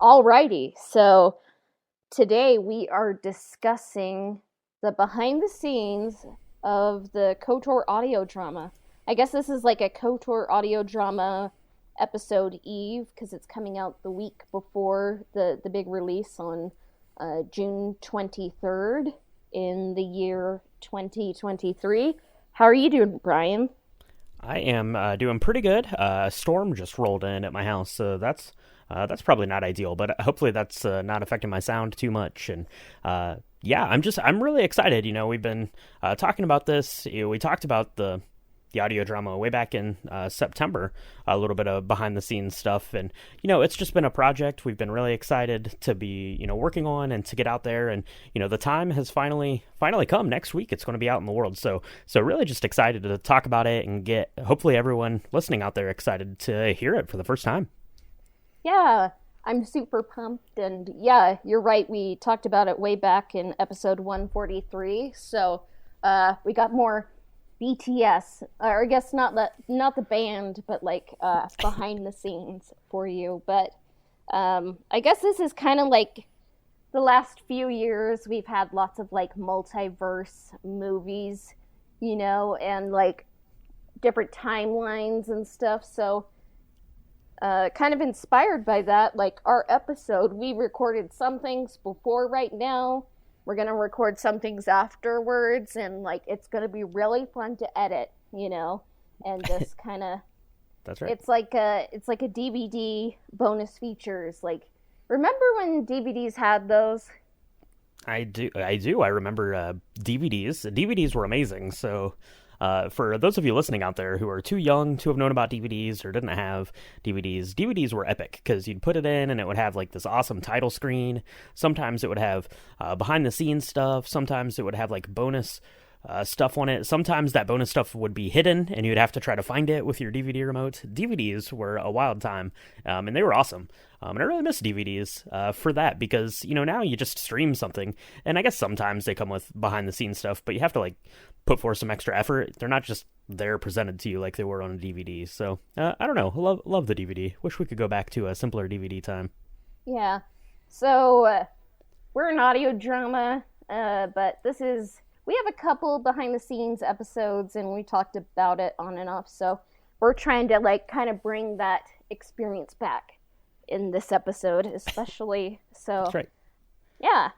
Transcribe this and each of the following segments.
Alrighty, so today we are discussing the behind the scenes of the KOTOR audio drama. I guess this is like a KOTOR audio drama episode eve because it's coming out the week before the big release on June 23rd in the year 2023. How are you doing, Brian? I am doing pretty good. A storm just rolled in at my house, so that's probably not ideal. But hopefully that's not affecting my sound too much. And yeah, I'm really excited. We've been talking about this. We talked about the audio drama way back in September, a little bit of behind the scenes stuff, and it's just been a project we've been really excited to be working on and to get out there. And the time has finally come. Next week it's going to be out in the world, so really just excited to talk about it and get hopefully everyone listening out there excited to hear it for the first time. Yeah, I'm super pumped. And yeah, you're right. We talked about it way back in episode 143. So we got more BTS, or I guess not the band, but like behind the scenes for you. But I guess this is kind of like the last few years we've had lots of like multiverse movies, and like different timelines and stuff. So kind of inspired by that, like our episode, we recorded some things before right now. We're going to record some things afterwards, and like it's going to be really fun to edit, and just kind of That's right. it's like a DVD bonus features. Like, remember when DVDs had those? I do. I remember DVDs. DVDs were amazing. So for those of you listening out there who are too young to have known about DVDs or didn't have DVDs were epic because you'd put it in and it would have like this awesome title screen. Sometimes it would have behind the scenes stuff. Sometimes it would have like bonus stuff on it. Sometimes that bonus stuff would be hidden and you'd have to try to find it with your DVD remote. DVDs were a wild time, and they were awesome. And I really miss DVDs for that because, now you just stream something. And I guess sometimes they come with behind the scenes stuff, but you have to like put forth some extra effort. They're not just there presented to you like they were on a DVD. So I don't know. Love the DVD. Wish we could go back to a simpler DVD time. Yeah. So we're an audio drama, but we have a couple behind the scenes episodes and we talked about it on and off. So we're trying to like kind of bring that experience back in this episode, especially. So That's right. yeah.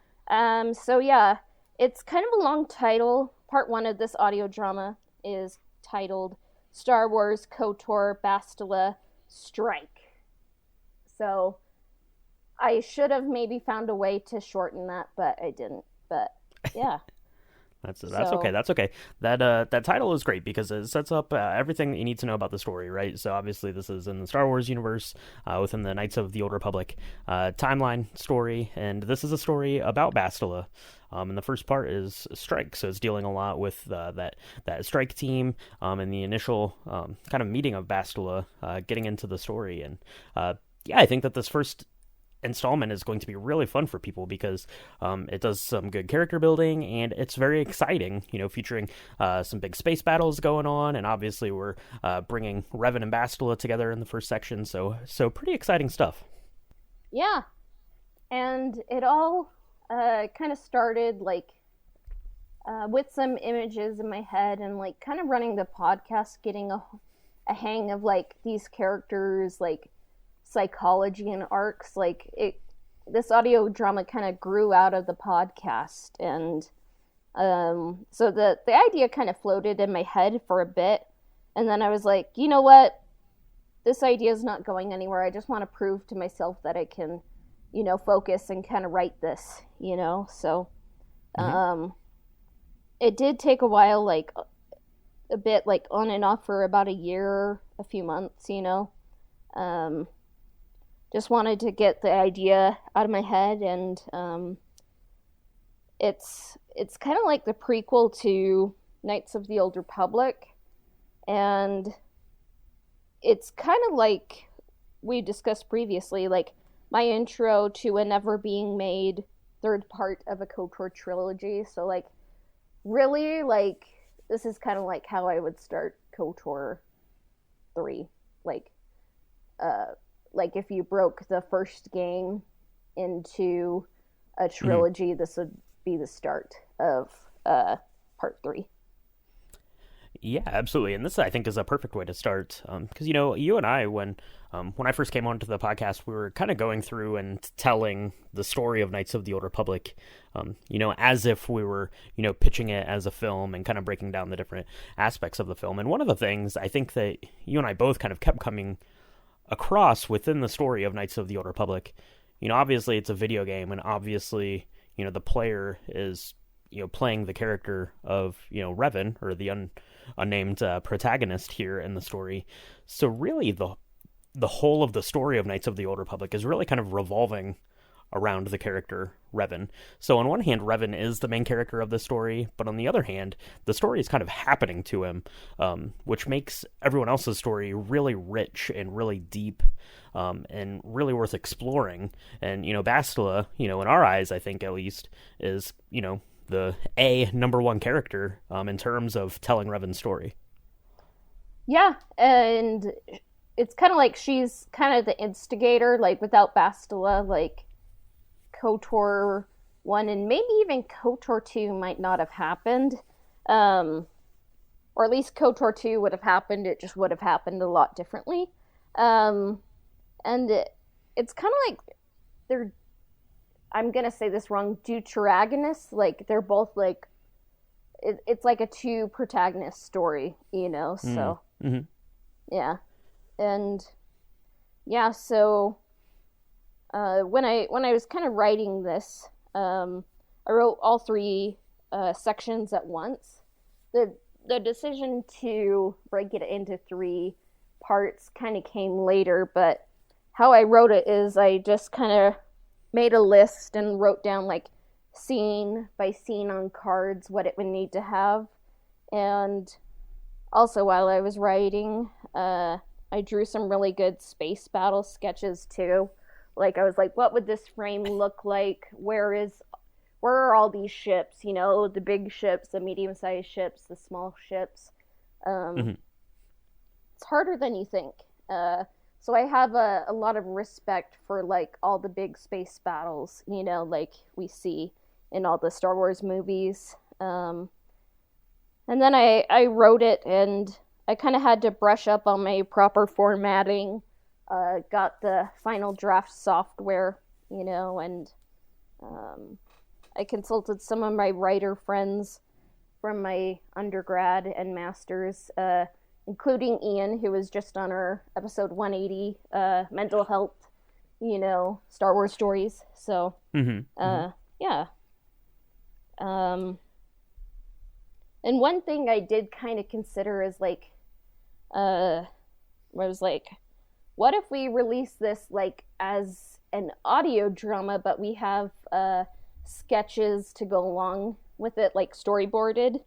So yeah, it's kind of a long title. Part one of this audio drama is titled Star Wars KOTOR Bastila Strike. So I should have maybe found a way to shorten that, but I didn't. But yeah. That's So okay. That's okay. That title is great because it sets up everything that you need to know about the story, right? So obviously this is in the Star Wars universe, within the Knights of the Old Republic timeline story, and this is a story about Bastila. And the first part is Strike, so it's dealing a lot with that Strike team and the initial kind of meeting of Bastila, getting into the story, and yeah, I think that this first installment is going to be really fun for people because it does some good character building and it's very exciting, featuring some big space battles going on, and obviously we're bringing Revan and Bastila together in the first section, so pretty exciting stuff. yeah, and it all kind of started like with some images in my head and like kind of running the podcast, getting a hang of like these characters, like psychology and arcs. Like this audio drama kind of grew out of the podcast, and so the idea kind of floated in my head for a bit, and then I was like, you know what, this idea is not going anywhere. I just want to prove to myself that I can focus and kind of write this, so Mm-hmm. it did take a while, like a bit like on and off for about a year, a few months, um just wanted to get the idea out of my head, and it's kind of like the prequel to Knights of the Old Republic, and it's kind of like we discussed previously, like my intro to a never being made third part of a KOTOR trilogy. So like really, like this is kind of like how I would start KOTOR 3, like uh like if you broke the first game, into a trilogy, this would be the start of part 3. Yeah, absolutely. And this, I think, is a perfect way to start. Because, you and I, when I first came onto the podcast, we were kind of going through and telling the story of Knights of the Old Republic, as if we were, pitching it as a film and kind of breaking down the different aspects of the film. And one of the things I think that you and I both kind of kept coming across within the story of Knights of the Old Republic, obviously it's a video game, and obviously, the player is, playing the character of, Revan, or the unnamed protagonist here in the story. So really the whole of the story of Knights of the Old Republic is really kind of revolving around the character Revan. So on one hand, Revan is the main character of the story, but on the other hand, the story is kind of happening to him, which makes everyone else's story really rich and really deep, and really worth exploring. And, Bastila, in our eyes, I think at least, is, the number one character in terms of telling Revan's story. Yeah, and it's kind of like she's kind of the instigator. Like, without Bastila, like, KOTOR 1 and maybe even KOTOR 2 might not have happened. Or at least KOTOR 2 would have happened. It just would have happened a lot differently. And it's kind of like they're, I'm going to say this wrong, deuteragonists. Like, they're both like, it's like a two protagonist story, so mm-hmm. Yeah. And yeah, so when I was kind of writing this, I wrote all 3 sections at once. The decision to break it into 3 parts kind of came later, but how I wrote it is I just kind of made a list and wrote down, like, scene by scene on cards what it would need to have. And also, while I was writing, I drew some really good space battle sketches too. Like, I was like, what would this frame look like? Where are all these ships? The big ships, the medium-sized ships, the small ships. It's harder than you think. So I have a lot of respect for, like, all the big space battles, like we see in all the Star Wars movies. And then I wrote it, and I kind of had to brush up on my proper formatting. Got the final draft software, and I consulted some of my writer friends from my undergrad and master's, including Ian, who was just on our episode 180, mental health, Star Wars stories. So, yeah. And one thing I did kind of consider is, like, what if we release this, like, as an audio drama, but we have sketches to go along with it, like, storyboarded?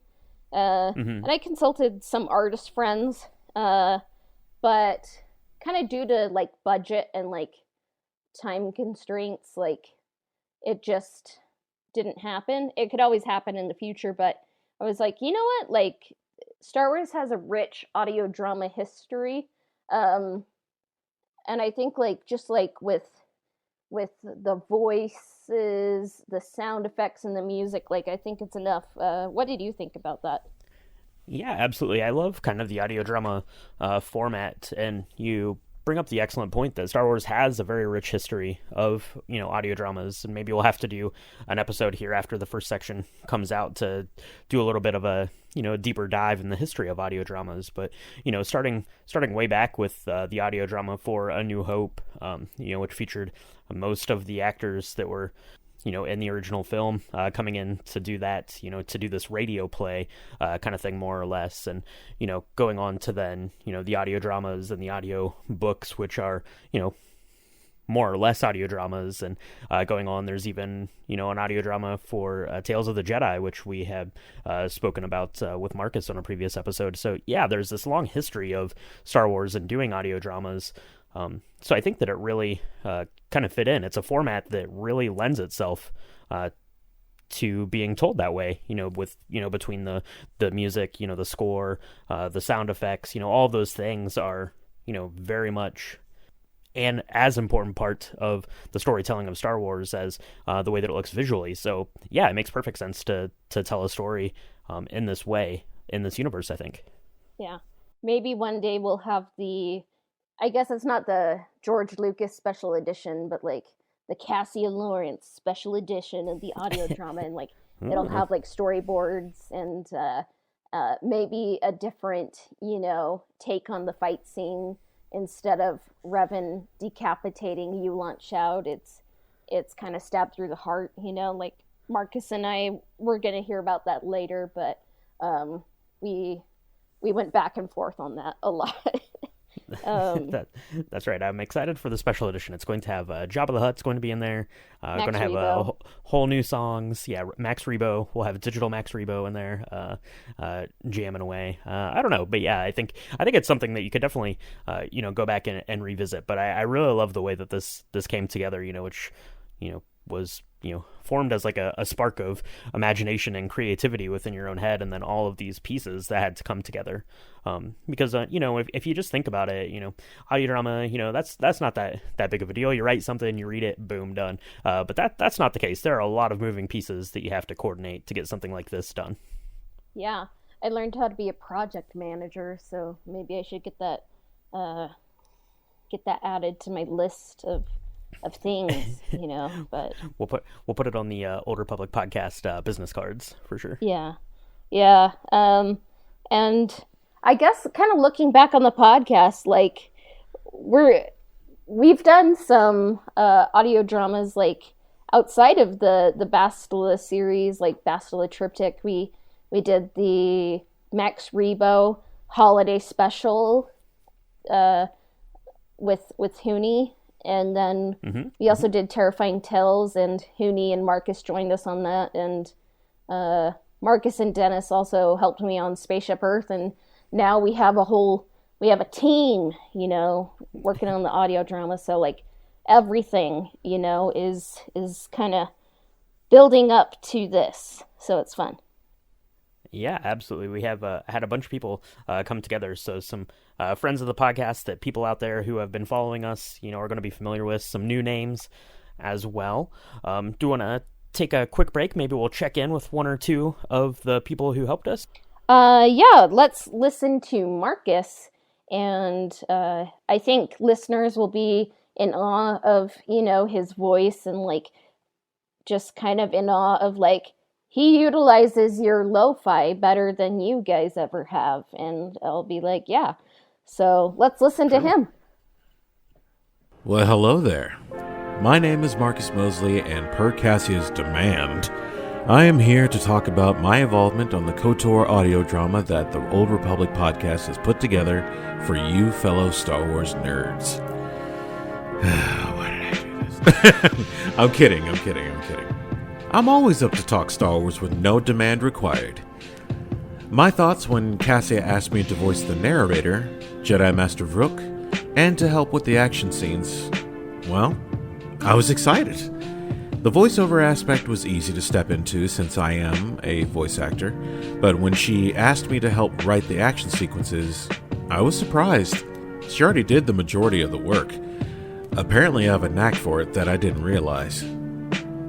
And I consulted some artist friends, but kind of due to, like, budget and, like, time constraints, like, it just didn't happen. It could always happen in the future, but I was like, you know what? Like, Star Wars has a rich audio drama history. And I think, like, just like with the voices, the sound effects, and the music, like, I think it's enough. What did you think about that? Yeah, absolutely. I love kind of the audio drama format, and you bring up the excellent point that Star Wars has a very rich history of, audio dramas, and maybe we'll have to do an episode here after the first section comes out to do a little bit of a, a deeper dive in the history of audio dramas. But, starting way back with the audio drama for A New Hope, which featured most of the actors that were, in the original film, coming in to do that, to do this radio play kind of thing, more or less. And, going on to then, the audio dramas and the audio books, which are, more or less audio dramas. And going on, there's even, an audio drama for Tales of the Jedi, which we had spoken about with Marcus on a previous episode. So, yeah, there's this long history of Star Wars and doing audio dramas. So I think that it really kind of fit in. It's a format that really lends itself to being told that way, with, between the music, the score, the sound effects, all those things are, very much and as important part of the storytelling of Star Wars as the way that it looks visually. So yeah, it makes perfect sense to tell a story in this way in this universe, I think. Yeah. Maybe one day we'll have I guess it's not the George Lucas special edition, but like the Cassian Lawrence special edition of the audio drama, and like it'll have like storyboards and maybe a different, take on the fight scene. Instead of Revan decapitating Yulon Shout, it's kind of stabbed through the heart, like Marcus and I were going to hear about that later, but we went back and forth on that a lot. That's right. I'm excited for the special edition. It's going to have Jabba the Hutt's going to be in there. Going to have whole new songs. Yeah, Max Rebo. We'll have digital Max Rebo in there, jamming away. I don't know, but yeah, I think it's something that you could definitely go back and revisit. But I really love the way that this came together. Which was formed as like a spark of imagination and creativity within your own head, and then all of these pieces that had to come together. Because if you just think about it, audio drama, that's not that big of a deal. You write something, you read it, boom, done. But that's not the case. There are a lot of moving pieces that you have to coordinate to get something like this done. Yeah, I learned how to be a project manager, so maybe I should get that added to my list of things, but we'll put it on the Old Republic podcast business cards for sure. Yeah. And I guess kind of looking back on the podcast, like we've done some audio dramas like outside of the Bastila series, like Bastila Triptych. We did the Max Rebo holiday special with Huni. And then we also did Terrifying Tales, and Huni and Marcus joined us on that. And Marcus and Dennis also helped me on Spaceship Earth. And now we have a team, working on the audio drama. So like everything, is kind of building up to this. So it's fun. Yeah, absolutely. We have had a bunch of people come together. So some friends of the podcast that people out there who have been following us, are going to be familiar with, some new names as well. Do you want to take a quick break? Maybe we'll check in with one or two of the people who helped us. Yeah, let's listen to Marcus. And I think listeners will be in awe of, his voice, and like just kind of in awe of like, he utilizes your lo-fi better than you guys ever have. And I'll be like, yeah. So let's listen to him. Well, hello there. My name is Marcus Mosley, and per Cassia's demand, I am here to talk about my involvement on the KOTOR audio drama that the Old Republic podcast has put together for you fellow Star Wars nerds. Why did I do this? I'm kidding. I'm always up to talk Star Wars with no demand required. My thoughts when Cassia asked me to voice the narrator, Jedi Master Vrook, and to help with the action scenes, well, I was excited. The voiceover aspect was easy to step into since I am a voice actor, but when she asked me to help write the action sequences, I was surprised. She already did the majority of the work. Apparently I have a knack for it that I didn't realize.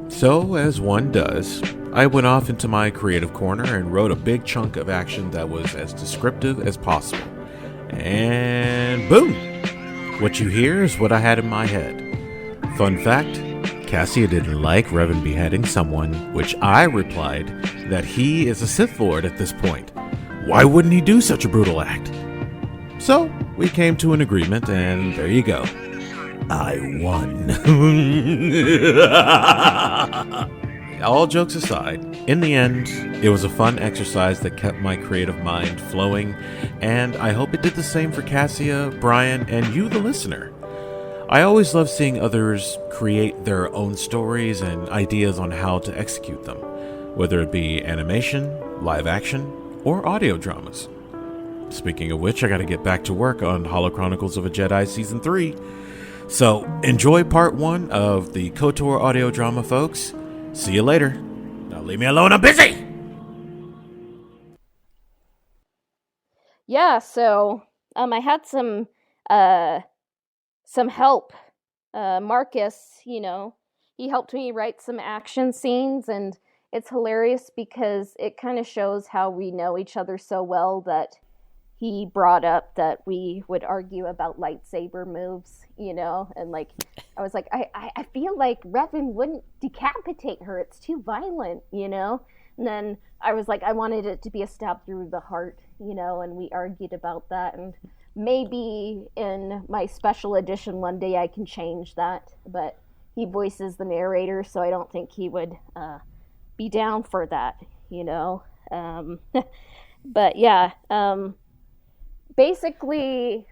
So, as one does, I went off into my creative corner and wrote a big chunk of action that was as descriptive as possible. And boom! What you hear is what I had in my head. Fun fact, Cassia didn't like Revan beheading someone, which I replied that he is a Sith Lord at this point. Why wouldn't he do such a brutal act? So, we came to an agreement, and there you go. I won. All jokes aside, in the end, it was a fun exercise that kept my creative mind flowing, and I hope it did the same for Cassia, Brian, and you, the listener. I always love seeing others create their own stories and ideas on how to execute them, whether it be animation, live action, or audio dramas. Speaking of which, I gotta get back to work on Holo Chronicles of a Jedi Season 3. So, enjoy part 1 of the KOTOR audio drama, folks. See you later. Now leave me alone, I'm busy! Yeah, so I had some some help. Marcus, he helped me write some action scenes, and it's hilarious because it kind of shows how we know each other so well that he brought up that we would argue about lightsaber moves, and like, I was like, I feel like Revan wouldn't decapitate her. It's too violent, And then I was like, I wanted it to be a stab through the heart, and we argued about that. And maybe in my special edition one day I can change that, but he voices the narrator, so I don't think he would be down for that, But yeah, basically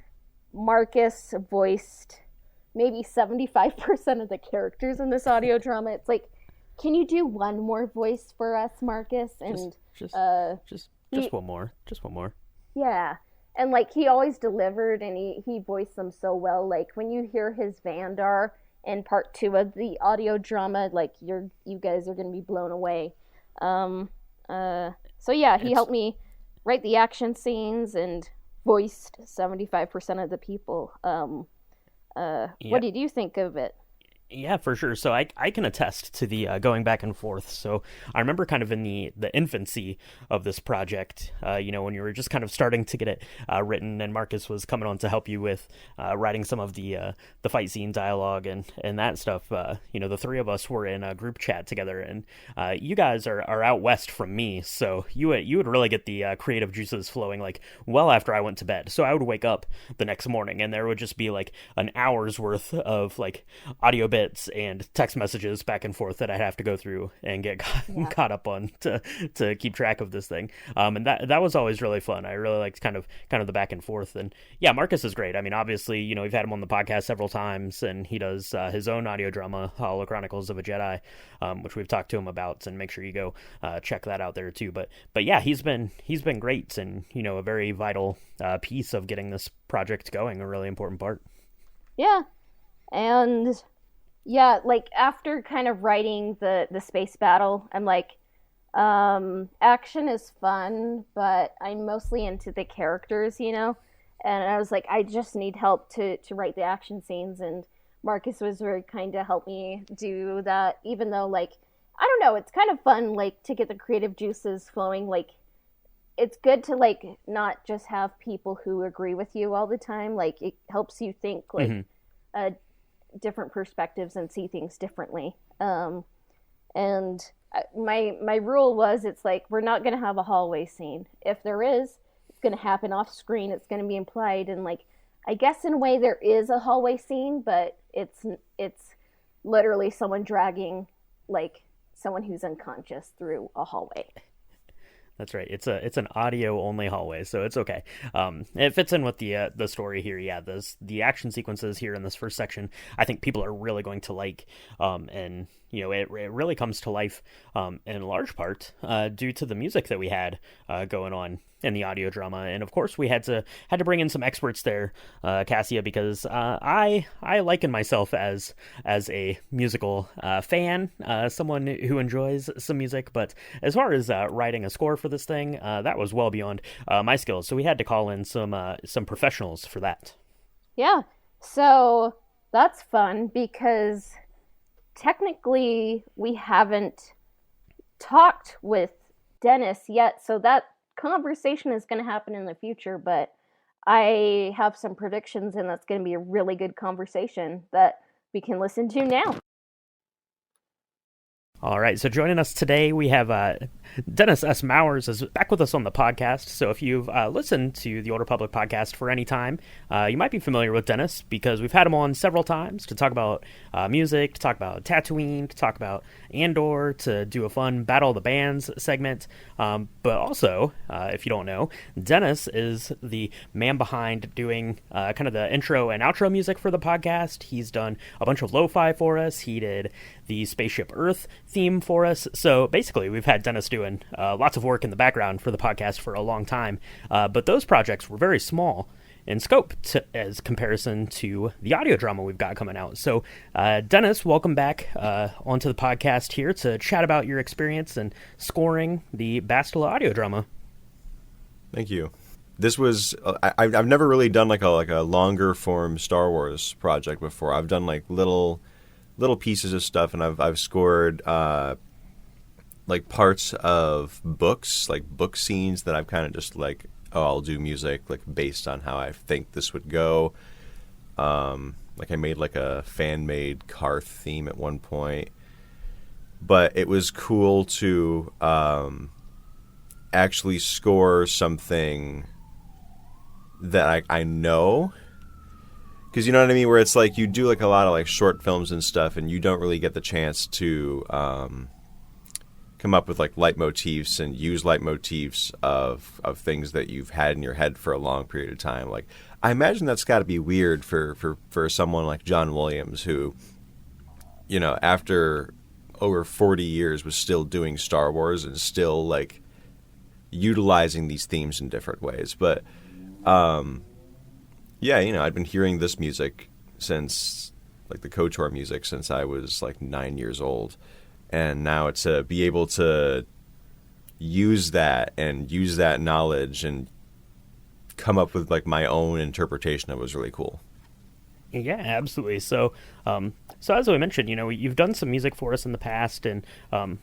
Marcus voiced maybe 75% of the characters in this audio drama. It's like, can you do one more voice for us, Marcus? And just one more. Yeah. And like, he always delivered, and he voiced them so well. Like, when you hear his Vandar in part 2 of the audio drama, like, you guys are going to be blown away. So yeah, he helped me write the action scenes and voiced 75% of the people. What did you think of it? Yeah, for sure. So I can attest to the going back and forth. So I remember kind of in the infancy of this project, when you were just kind of starting to get it written, and Marcus was coming on to help you with writing some of the fight scene dialogue and that stuff. The three of us were in a group chat together, and you guys are out west from me, so you would really get the creative juices flowing like well after I went to bed. So I would wake up the next morning, and there would just be like an hour's worth of like audio bits and text messages back and forth that I'd have to go through and get caught up on to keep track of this thing. And that was always really fun. I really liked kind of the back and forth. And yeah, Marcus is great. I mean, obviously, we've had him on the podcast several times, and he does his own audio drama, Hollow Chronicles of a Jedi, which we've talked to him about, and make sure you go check that out there too. But yeah, he's been great, and a very vital piece of getting this project going, a really important part. Yeah. And yeah, like, after kind of writing the space battle, I'm like, action is fun, but I'm mostly into the characters, And I was like, I just need help to write the action scenes, and Marcus was very kind to help me do that, even though, like, I don't know, it's kind of fun, like, to get the creative juices flowing. Like, it's good to, like, not just have people who agree with you all the time. Like, it helps you think, like, different perspectives and see things differently. And my rule was, it's like, we're not going to have a hallway scene. If there is, it's going to happen off screen. It's going to be implied. And like, I guess in a way there is a hallway scene, but it's literally someone dragging like someone who's unconscious through a hallway. That's right. It's an audio only hallway, so it's okay. It fits in with the story here. Yeah, the action sequences here in this first section, I think people are really going to like, and it really comes to life in large part due to the music that we had going on in the audio drama. And of course we had to bring in some experts there, Cassia, because I liken myself as a musical fan, someone who enjoys some music, but as far as writing a score for this thing, that was well beyond my skills. So we had to call in some professionals for that. Yeah, so that's fun because technically we haven't talked with Dennis yet, so that conversation is going to happen in the future, but I have some predictions, and that's going to be a really good conversation that we can listen to now. All right, so joining us today, we have Dennis S. Mowers is back with us on the podcast. So if you've listened to the Old Republic podcast for any time, you might be familiar with Dennis because we've had him on several times to talk about music, to talk about Tatooine, to talk about Andor, to do a fun Battle of the Bands segment. But also, if you don't know, Dennis is the man behind doing kind of the intro and outro music for the podcast. He's done a bunch of lo-fi for us. He did the Spaceship Earth theme for us. So basically, we've had Dennis doing lots of work in the background for the podcast for a long time. But those projects were very small in scope as comparison to the audio drama we've got coming out. So Dennis, welcome back onto the podcast here to chat about your experience in scoring the Bastila Audiodrama. Thank you. this was I've never really done like a longer form Star Wars project before. I've done like little pieces of stuff, and I've scored like parts of books, like book scenes that I've kind of just like, oh, I'll do music like based on how I think this would go. Like I made like a fan-made Karth theme at one point, but it was cool to actually score something that I know, because you know what I mean, where it's like you do like a lot of like short films and stuff, and you don't really get the chance to come up with like leitmotifs and use leitmotifs of things that you've had in your head for a long period of time. Like, I imagine that's got to be weird for someone like John Williams, who, you know, after over 40 years was still doing Star Wars and still like utilizing these themes in different ways. But yeah, you know, I'd been hearing this music since, like the KOTOR music, since I was like 9 years old. And now to be able to use that and use that knowledge and come up with like my own interpretation of it was really cool. Yeah, absolutely. So, so as I mentioned, you know, you've done some music for us in the past, and a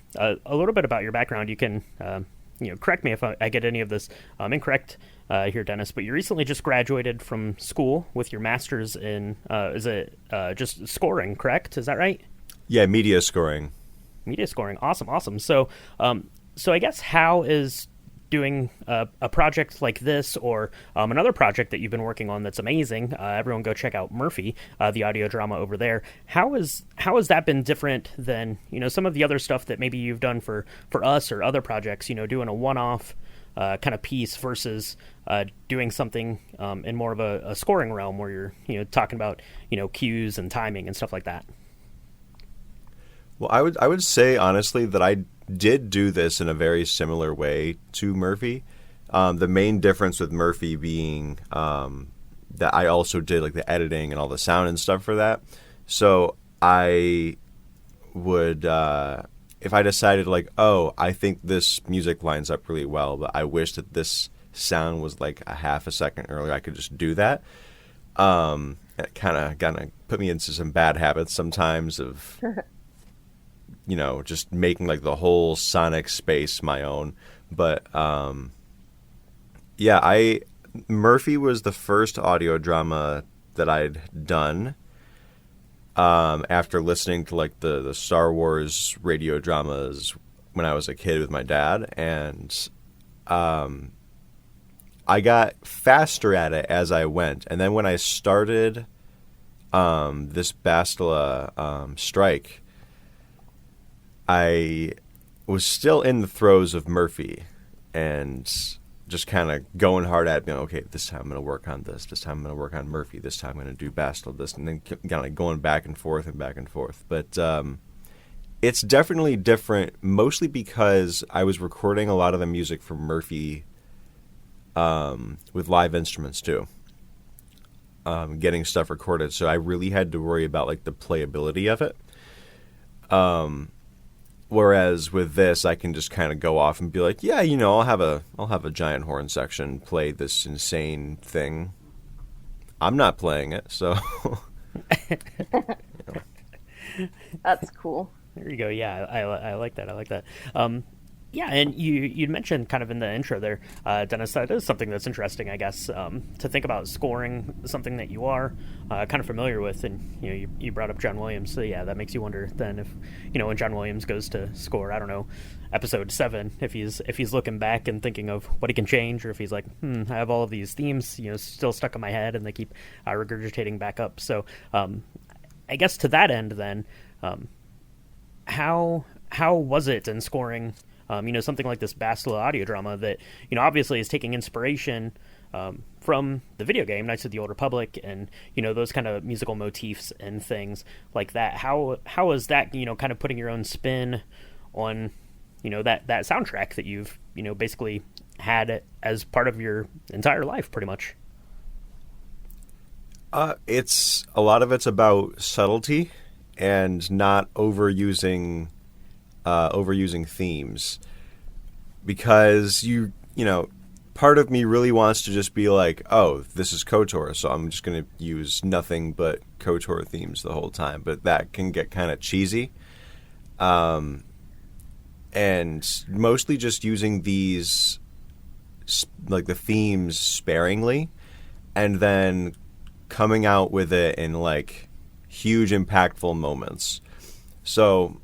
little bit about your background. You can, you know, correct me if I get any of this incorrect here, Dennis. But you recently just graduated from school with your master's in, is it just scoring? Correct? Is that right? Yeah, media scoring. Media scoring. Awesome. So, so I guess how is doing a project like this, or another project that you've been working on that's amazing, everyone go check out Murphy, the audio drama over there. How has that been different than, you know, some of the other stuff that maybe you've done for us or other projects, you know, doing a one-off kind of piece versus doing something in more of a scoring realm where you're, you know, talking about, you know, cues and timing and stuff like that? Well, I would say honestly that I did do this in a very similar way to Murphy. The main difference with Murphy being that I also did like the editing and all the sound and stuff for that. So I would, if I decided like, oh, I think this music lines up really well, but I wish that this sound was like a half a second earlier, I could just do that. It kind of put me into some bad habits sometimes of you know, just making like the whole sonic space my own. But yeah, Murphy was the first audio drama that I'd done after listening to like the Star Wars radio dramas when I was a kid with my dad, and I got faster at it as I went. And then when I started this Bastila strike, I was still in the throes of Murphy and just kind of going hard at, you know, okay, this time I'm going to work on this time I'm going to work on Murphy, this time I'm going to do Bastila, this, and then kind of going back and forth. But it's definitely different, mostly because I was recording a lot of the music for Murphy with live instruments too, getting stuff recorded. So I really had to worry about like the playability of it. Whereas with this, I can just kind of go off and be like, yeah, you know, I'll have a giant horn section play this insane thing. I'm not playing it, so. You know. That's cool. There you go. Yeah, I like that. Yeah, and you mentioned kind of in the intro there, Dennis, that is something that's interesting, I guess, to think about scoring something that you are kind of familiar with. And, you know, you brought up John Williams. So, yeah, that makes you wonder then if, you know, when John Williams goes to score, I don't know, episode 7, if he's looking back and thinking of what he can change, or if he's like, I have all of these themes, you know, still stuck in my head and they keep regurgitating back up. So I guess to that end then, how was it in scoring you know, something like this Bastila audio drama that, you know, obviously is taking inspiration from the video game Knights of the Old Republic, and, you know, those kind of musical motifs and things like that. How is that, you know, kind of putting your own spin on, you know, that soundtrack that you've, you know, basically had as part of your entire life, pretty much? It's a lot of it's about subtlety and not overusing themes, because you know, part of me really wants to just be like, oh, this is KOTOR, so I'm just going to use nothing but KOTOR themes the whole time. But that can get kind of cheesy. And mostly just using these, like the themes sparingly, and then coming out with it in like huge impactful moments. So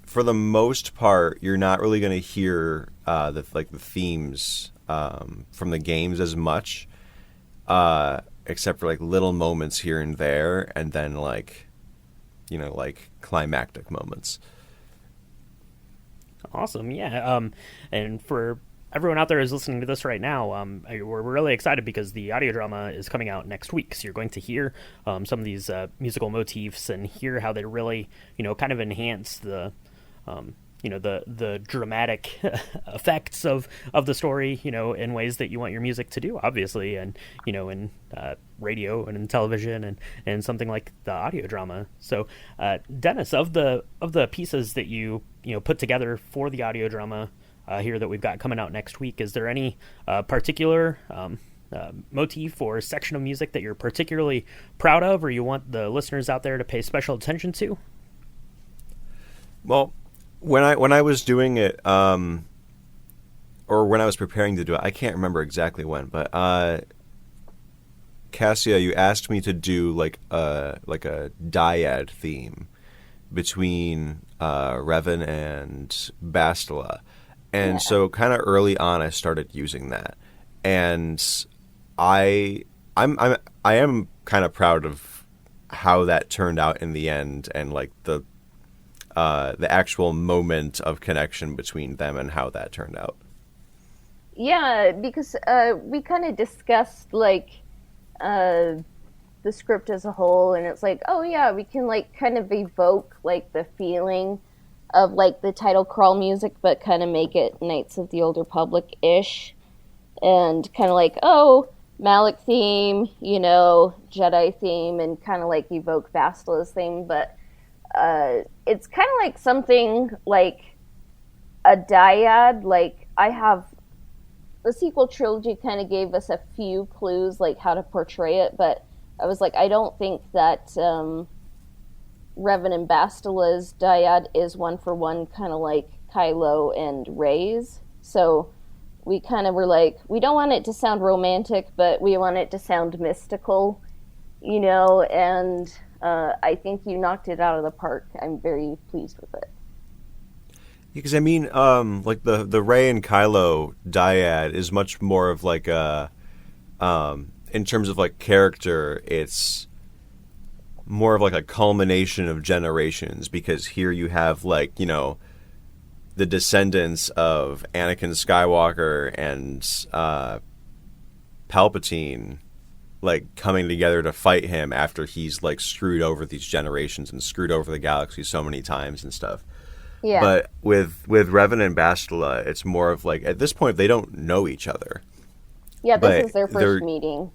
for the most part, you're not really going to hear the themes from the games as much, except for like little moments here and there, and then like climactic moments. Awesome, yeah. And for everyone out there who's listening to this right now, we're really excited because the audio drama is coming out next week. So you're going to hear some of these musical motifs and hear how they really, kind of enhance the the dramatic effects of the story, in ways that you want your music to do, obviously, and in radio and in television and something like the audio drama. So, Dennis, of the pieces that you put together for the audio drama here that we've got coming out next week, is there any particular motif or section of music that you're particularly proud of, or you want the listeners out there to pay special attention to? Well, when I was doing it, or when I was preparing to do it, I can't remember exactly when, but Cassia, you asked me to do like a dyad theme between Revan and Bastila, and so kind of early on I started using that, and I am kind of proud of how that turned out in the end, and like the actual moment of connection between them and how that turned out. Yeah, because we kind of discussed like the script as a whole, and it's like, oh yeah, we can like kind of evoke like the feeling of like the title crawl music, but kind of make it Knights of the Old Republic-ish, and kind of like, oh, Malik theme, Jedi theme, and kind of like evoke Bastila's theme, but it's kind of like something like a dyad. Like the sequel trilogy kind of gave us a few clues like how to portray it, but I was like, I don't think that Revan and Bastila's dyad is one for one kind of like Kylo and Rey's. So we kind of were like, we don't want it to sound romantic, but we want it to sound mystical, and I think you knocked it out of the park. I'm very pleased with it. Because I mean, like the Rey and Kylo dyad is much more of like a, in terms of like character, it's more of like a culmination of generations, because here you have like, the descendants of Anakin Skywalker and Palpatine like coming together to fight him after he's like screwed over these generations and screwed over the galaxy so many times and stuff. Yeah. But with Revan and Bastila, it's more of like, at this point they don't know each other. Yeah, this is their first meeting.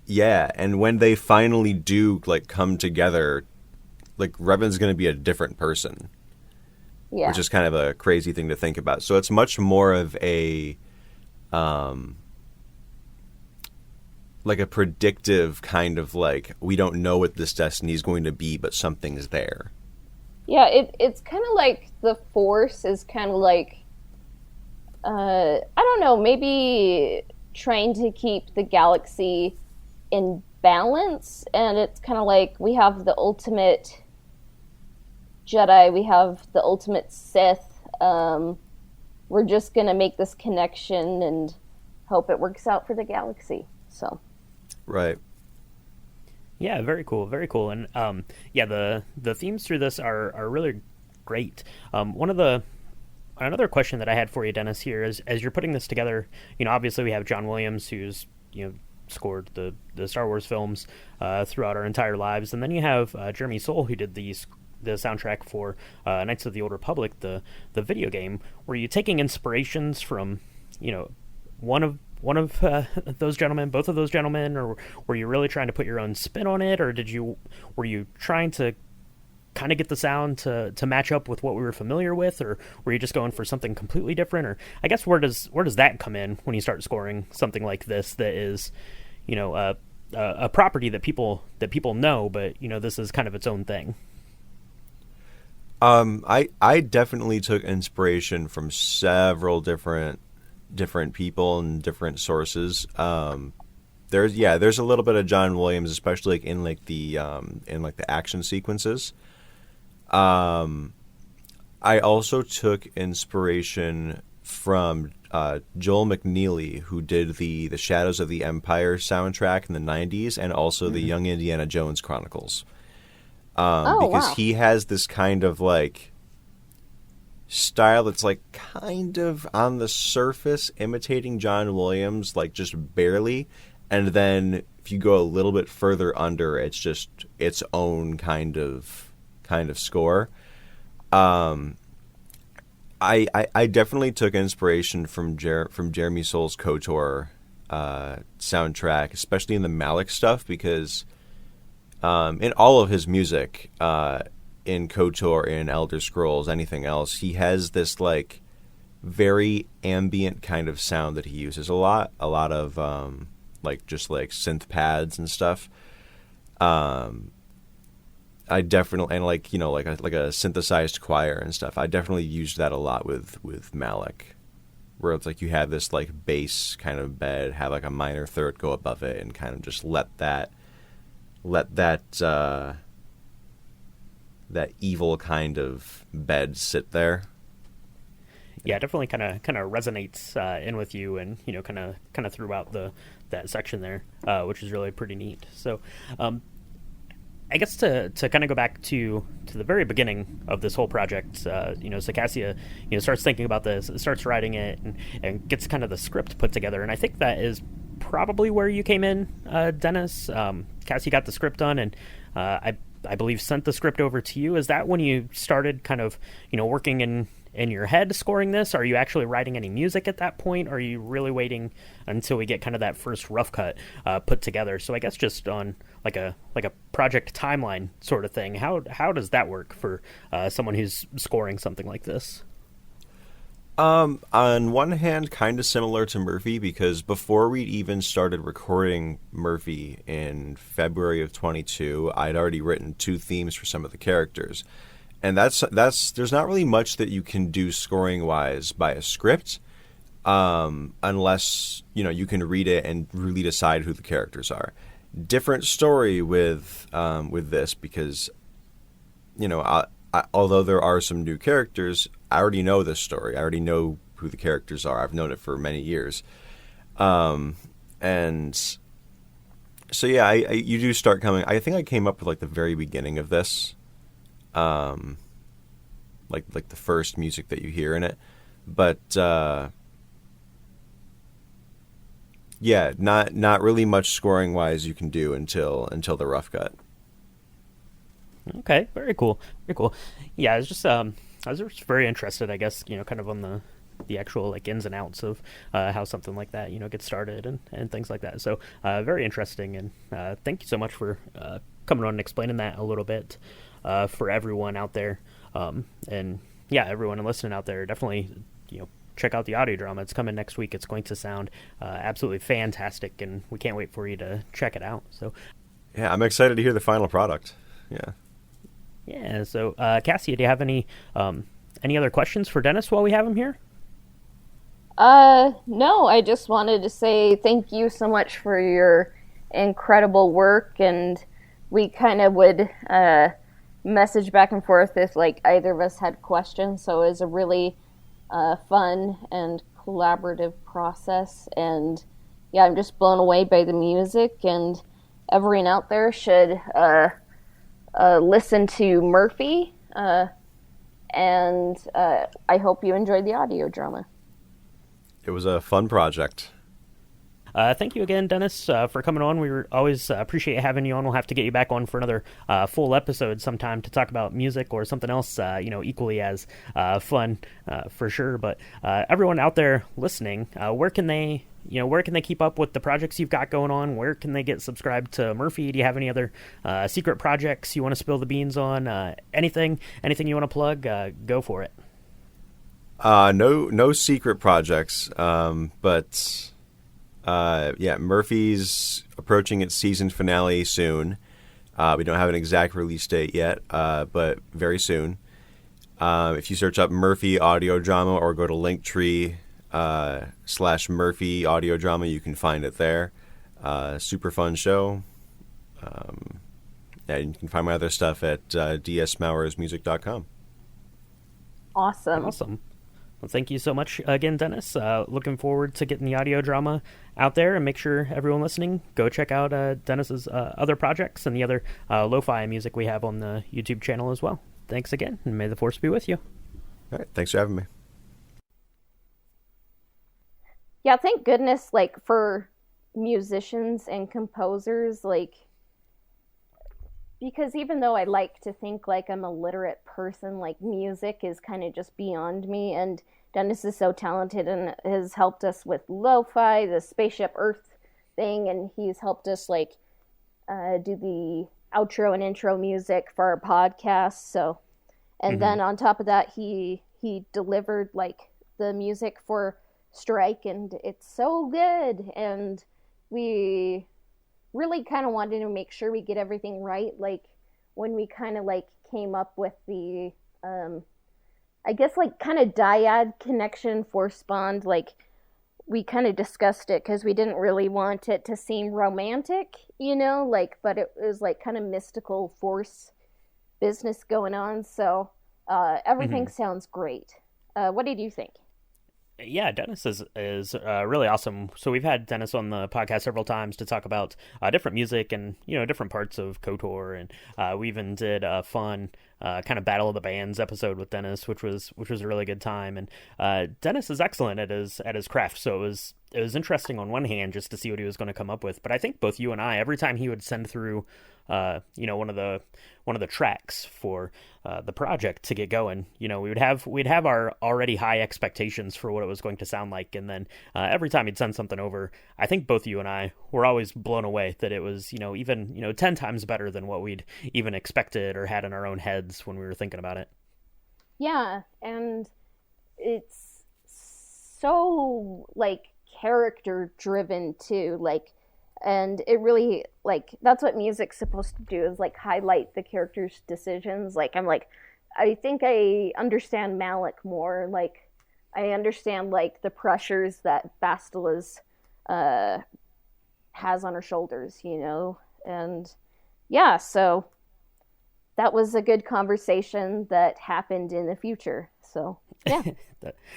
Yeah, and when they finally do like come together, like Revan's going to be a different person. Yeah. Which is kind of a crazy thing to think about. So it's much more of a like a predictive kind of like, we don't know what this destiny is going to be, but something's there. Yeah, it's kind of like the Force is kind of like, I don't know, maybe trying to keep the galaxy in balance, and it's kind of like we have the ultimate Jedi, we have the ultimate Sith. We're just going to make this connection and hope it works out for the galaxy. So. Right. Yeah, very cool, very cool. And the themes through this are really great. Another question that I had for you, Dennis, here is, as you're putting this together, obviously we have John Williams, who's scored the Star Wars films throughout our entire lives, and then you have Jeremy Soule, who did the soundtrack for Knights of the Old Republic, the video game. Were you taking inspirations from one of those gentlemen, both of those gentlemen, or were you really trying to put your own spin on it, or were you trying to kind of get the sound to match up with what we were familiar with, or were you just going for something completely different? Or I guess where does that come in when you start scoring something like this that is, a property that people know, but this is kind of its own thing? I definitely took inspiration from several different people and different sources. There's a little bit of John Williams, especially in the action sequences. I also took inspiration from Joel McNeely, who did the Shadows of the Empire soundtrack in the 90s, and also the Young Indiana Jones Chronicles. Because wow. he has this kind of style that's kind of on the surface imitating John Williams, just barely, and then if you go a little bit further under, it's just its own kind of score. I definitely took inspiration from Jeremy Soul's KOTOR soundtrack, especially in the Malik stuff, because in all of his music, in KOTOR, in Elder Scrolls, anything else, he has this very ambient kind of sound that he uses a lot of just synth pads and stuff. I definitely, and like a synthesized choir and stuff. I definitely used that a lot with Malik, where it's you have this bass kind of bed, have a minor third go above it, and kind of just let that evil kind of bed sit there. Yeah, definitely kind of resonates in with you, and kind of throughout that section there, which is really pretty neat. So, I guess to kind of go back to the very beginning of this whole project, so Cassia, starts thinking about this, starts writing it, and gets kind of the script put together. And I think that is probably where you came in, Dennis. Cassie got the script done, and I believe sent the script over to you. Is that when you started kind of working in your head scoring this? Are you actually writing any music at that point? Or are you really waiting until we get kind of that first rough cut put together? So I guess just on like a project timeline sort of thing, how does that work for someone who's scoring something like this? On one hand, kind of similar to Murphy, because before we'd even started recording Murphy in February of 22, I'd already written 2 themes for some of the characters. And that's there's not really much that you can do scoring wise by a script, unless you can read it and really decide who the characters are. Different story with this, because although there are some new characters, I already know this story. I already know who the characters are. I've known it for many years, and so yeah, you do start coming. I think I came up with the very beginning of this. Like the first music that you hear in it, but yeah, not really much scoring wise you can do until the rough cut. Okay, very cool, very cool. Yeah, I was just very interested, I guess, kind of on the actual ins and outs of how something like that gets started and things like that. So very interesting, and thank you so much for coming on and explaining that a little bit. For everyone out there, and yeah, everyone listening out there, definitely check out the audio drama. It's coming next week. It's going to sound absolutely fantastic, and we can't wait for you to check it out. So yeah, I'm excited to hear the final product. Yeah. So Cassie, do you have any other questions for Dennis while we have him here? No, I just wanted to say thank you so much for your incredible work, and we kind of would message back and forth if either of us had questions, so it was a really fun and collaborative process. And yeah, I'm just blown away by the music, and everyone out there should listen to Murphy, and I hope you enjoyed the audio drama. It was a fun project. Thank you again, Dennis, for coming on. We always appreciate having you on. We'll have to get you back on for another full episode sometime to talk about music or something else, equally as fun for sure. But everyone out there listening, where can they keep up with the projects you've got going on? Where can they get subscribed to Murphy? Do you have any other secret projects you want to spill the beans on? Anything you want to plug? Go for it. No secret projects, but Murphy's approaching its season finale soon. We don't have an exact release date yet, but very soon. If you search up Murphy Audiodrama or go to Linktree /Murphy Audiodrama, you can find it there. Super fun show. You can find my other stuff at dsmowersmusic.com. Awesome. Well, thank you so much again, Dennis. Looking forward to getting the audio drama out there, and make sure everyone listening, go check out Dennis's other projects and the other lo-fi music we have on the YouTube channel as well. Thanks again, and may the force be with you. All right, thanks for having me. Yeah, thank goodness, for musicians and composers, because even though I like to think I'm a literate person, music is kind of just beyond me, and Dennis is so talented and has helped us with lo-fi, the Spaceship Earth thing, and he's helped us do the outro and intro music for our podcast. So, and then on top of that, he delivered the music for Strike, and it's so good, and we really kind of wanted to make sure we get everything right. When we kind of came up with the I guess kind of dyad connection for Spawned, we kind of discussed it because we didn't really want it to seem romantic, but it was kind of mystical force business going on. So everything sounds great. What did you think? Yeah, Dennis is really awesome. So we've had Dennis on the podcast several times to talk about different music and different parts of KOTOR, and we even did a fun kind of Battle of the Bands episode with Dennis, which was a really good time. And Dennis is excellent at his craft, so it was interesting on one hand just to see what he was going to come up with. But I think both you and I, every time he would send through one of the tracks for the project to get going, we'd have our already high expectations for what it was going to sound like, and then every time he'd send something over, I think both you and I were always blown away that it was even 10 times better than what we'd even expected or had in our own heads when we were thinking about it. Yeah, and it's so character driven too, and it really that's what music's supposed to do, is highlight the character's decisions. I think I understand Malik more. I understand the pressures that Bastila's has on her shoulders, and yeah, so that was a good conversation that happened in the future. So yeah,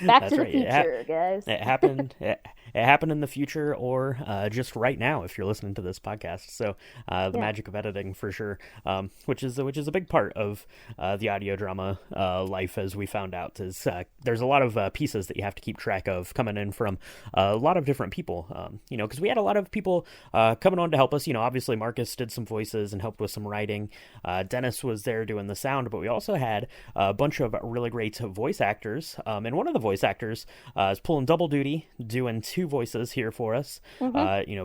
back to the future, guys. It happened. It happened in the future, or just right now if you're listening to this podcast. So the magic of editing, for sure, which is a big part of the audio drama life, as we found out, is there's a lot of pieces that you have to keep track of coming in from a lot of different people. Because we had a lot of people coming on to help us. Obviously Marcus did some voices and helped with some writing. Dennis was there doing the sound, but we also had a bunch of really great voice actors. And one of the voice actors is pulling double duty, doing two voices here for us,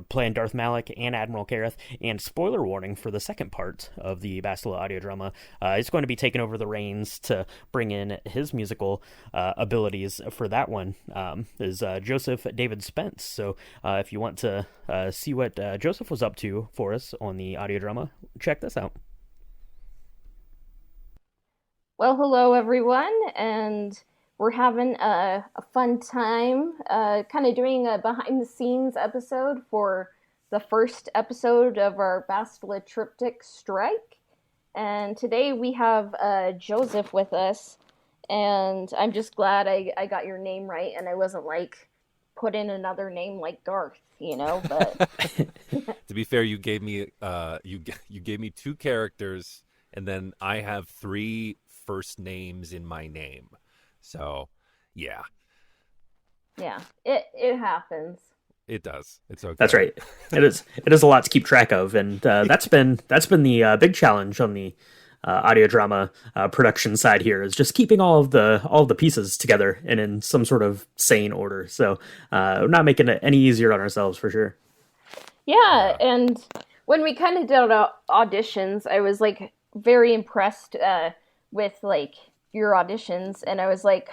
playing Darth Malik and Admiral Kareth. And spoiler warning for the second part of the Bastila Audiodrama, he's going to be taking over the reins to bring in his musical abilities for that one, is Joseph David Spence. So if you want to see what Joseph was up to for us on the Audiodrama, check this out. Well, hello everyone, and we're having a fun time kind of doing a behind-the-scenes episode for the first episode of our Bastila Triptych Strike. And today we have Joseph with us, and I'm just glad I got your name right, and I wasn't put in another name like Garth, but... To be fair, you gave me you gave me two characters, and then I have three first names in my name. So, yeah. Yeah, it happens. It does. It's okay. That's right. It is. It is a lot to keep track of, and that's been the big challenge on the audio drama production side here, is just keeping all of the pieces together and in some sort of sane order. So we're not making it any easier on ourselves for sure. Yeah, and when we kind of did auditions, I was like very impressed with like your auditions, and I was like,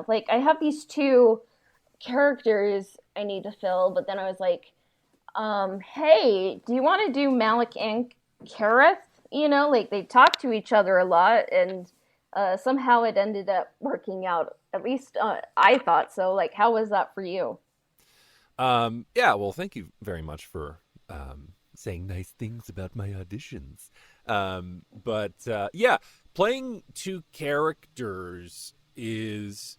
like I have these two characters I need to fill, but then I was like, hey, do you want to do Malik and Kareth? You know, like they talk to each other a lot, and somehow it ended up working out. At least I thought so. Like, how was that for you? Yeah, well, thank you very much for saying nice things about my auditions. But yeah, playing two characters is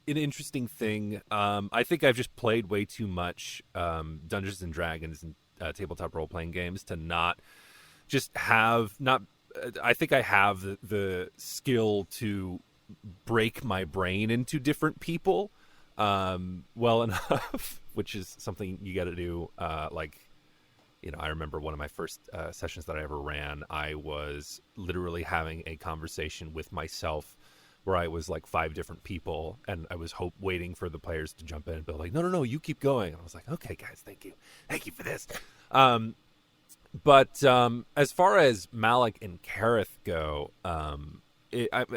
an interesting thing. I think I've just played way too much Dungeons and Dragons and tabletop role-playing games to not just have I think I have the skill to break my brain into different people well enough, which is something you got to do. Like, you know, I remember one of my first sessions that I ever ran, I was literally having a conversation with myself where I was like 5 different people, and I was waiting for the players to jump in and be like, no, you keep going. And I was like, okay, guys, thank you for this. But as far as Malik and Kareth go,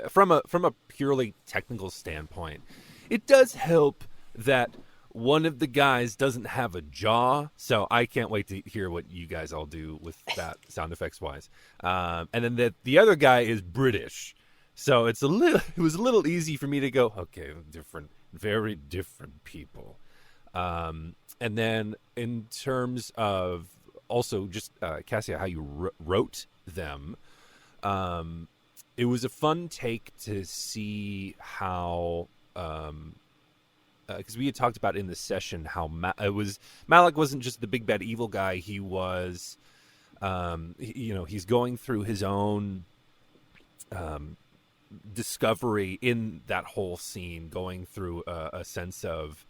from a purely technical standpoint, it does help that one of the guys doesn't have a jaw, so I can't wait to hear what you guys all do with that sound effects wise. And then the other guy is British, so it was a little easy for me to go, okay, very different people. And then in terms of also just Cassia, how you wrote them, it was a fun take to see how. Because we had talked about in the session how Malik wasn't just the big bad evil guy. He was, he's going through his own discovery in that whole scene, going through a sense of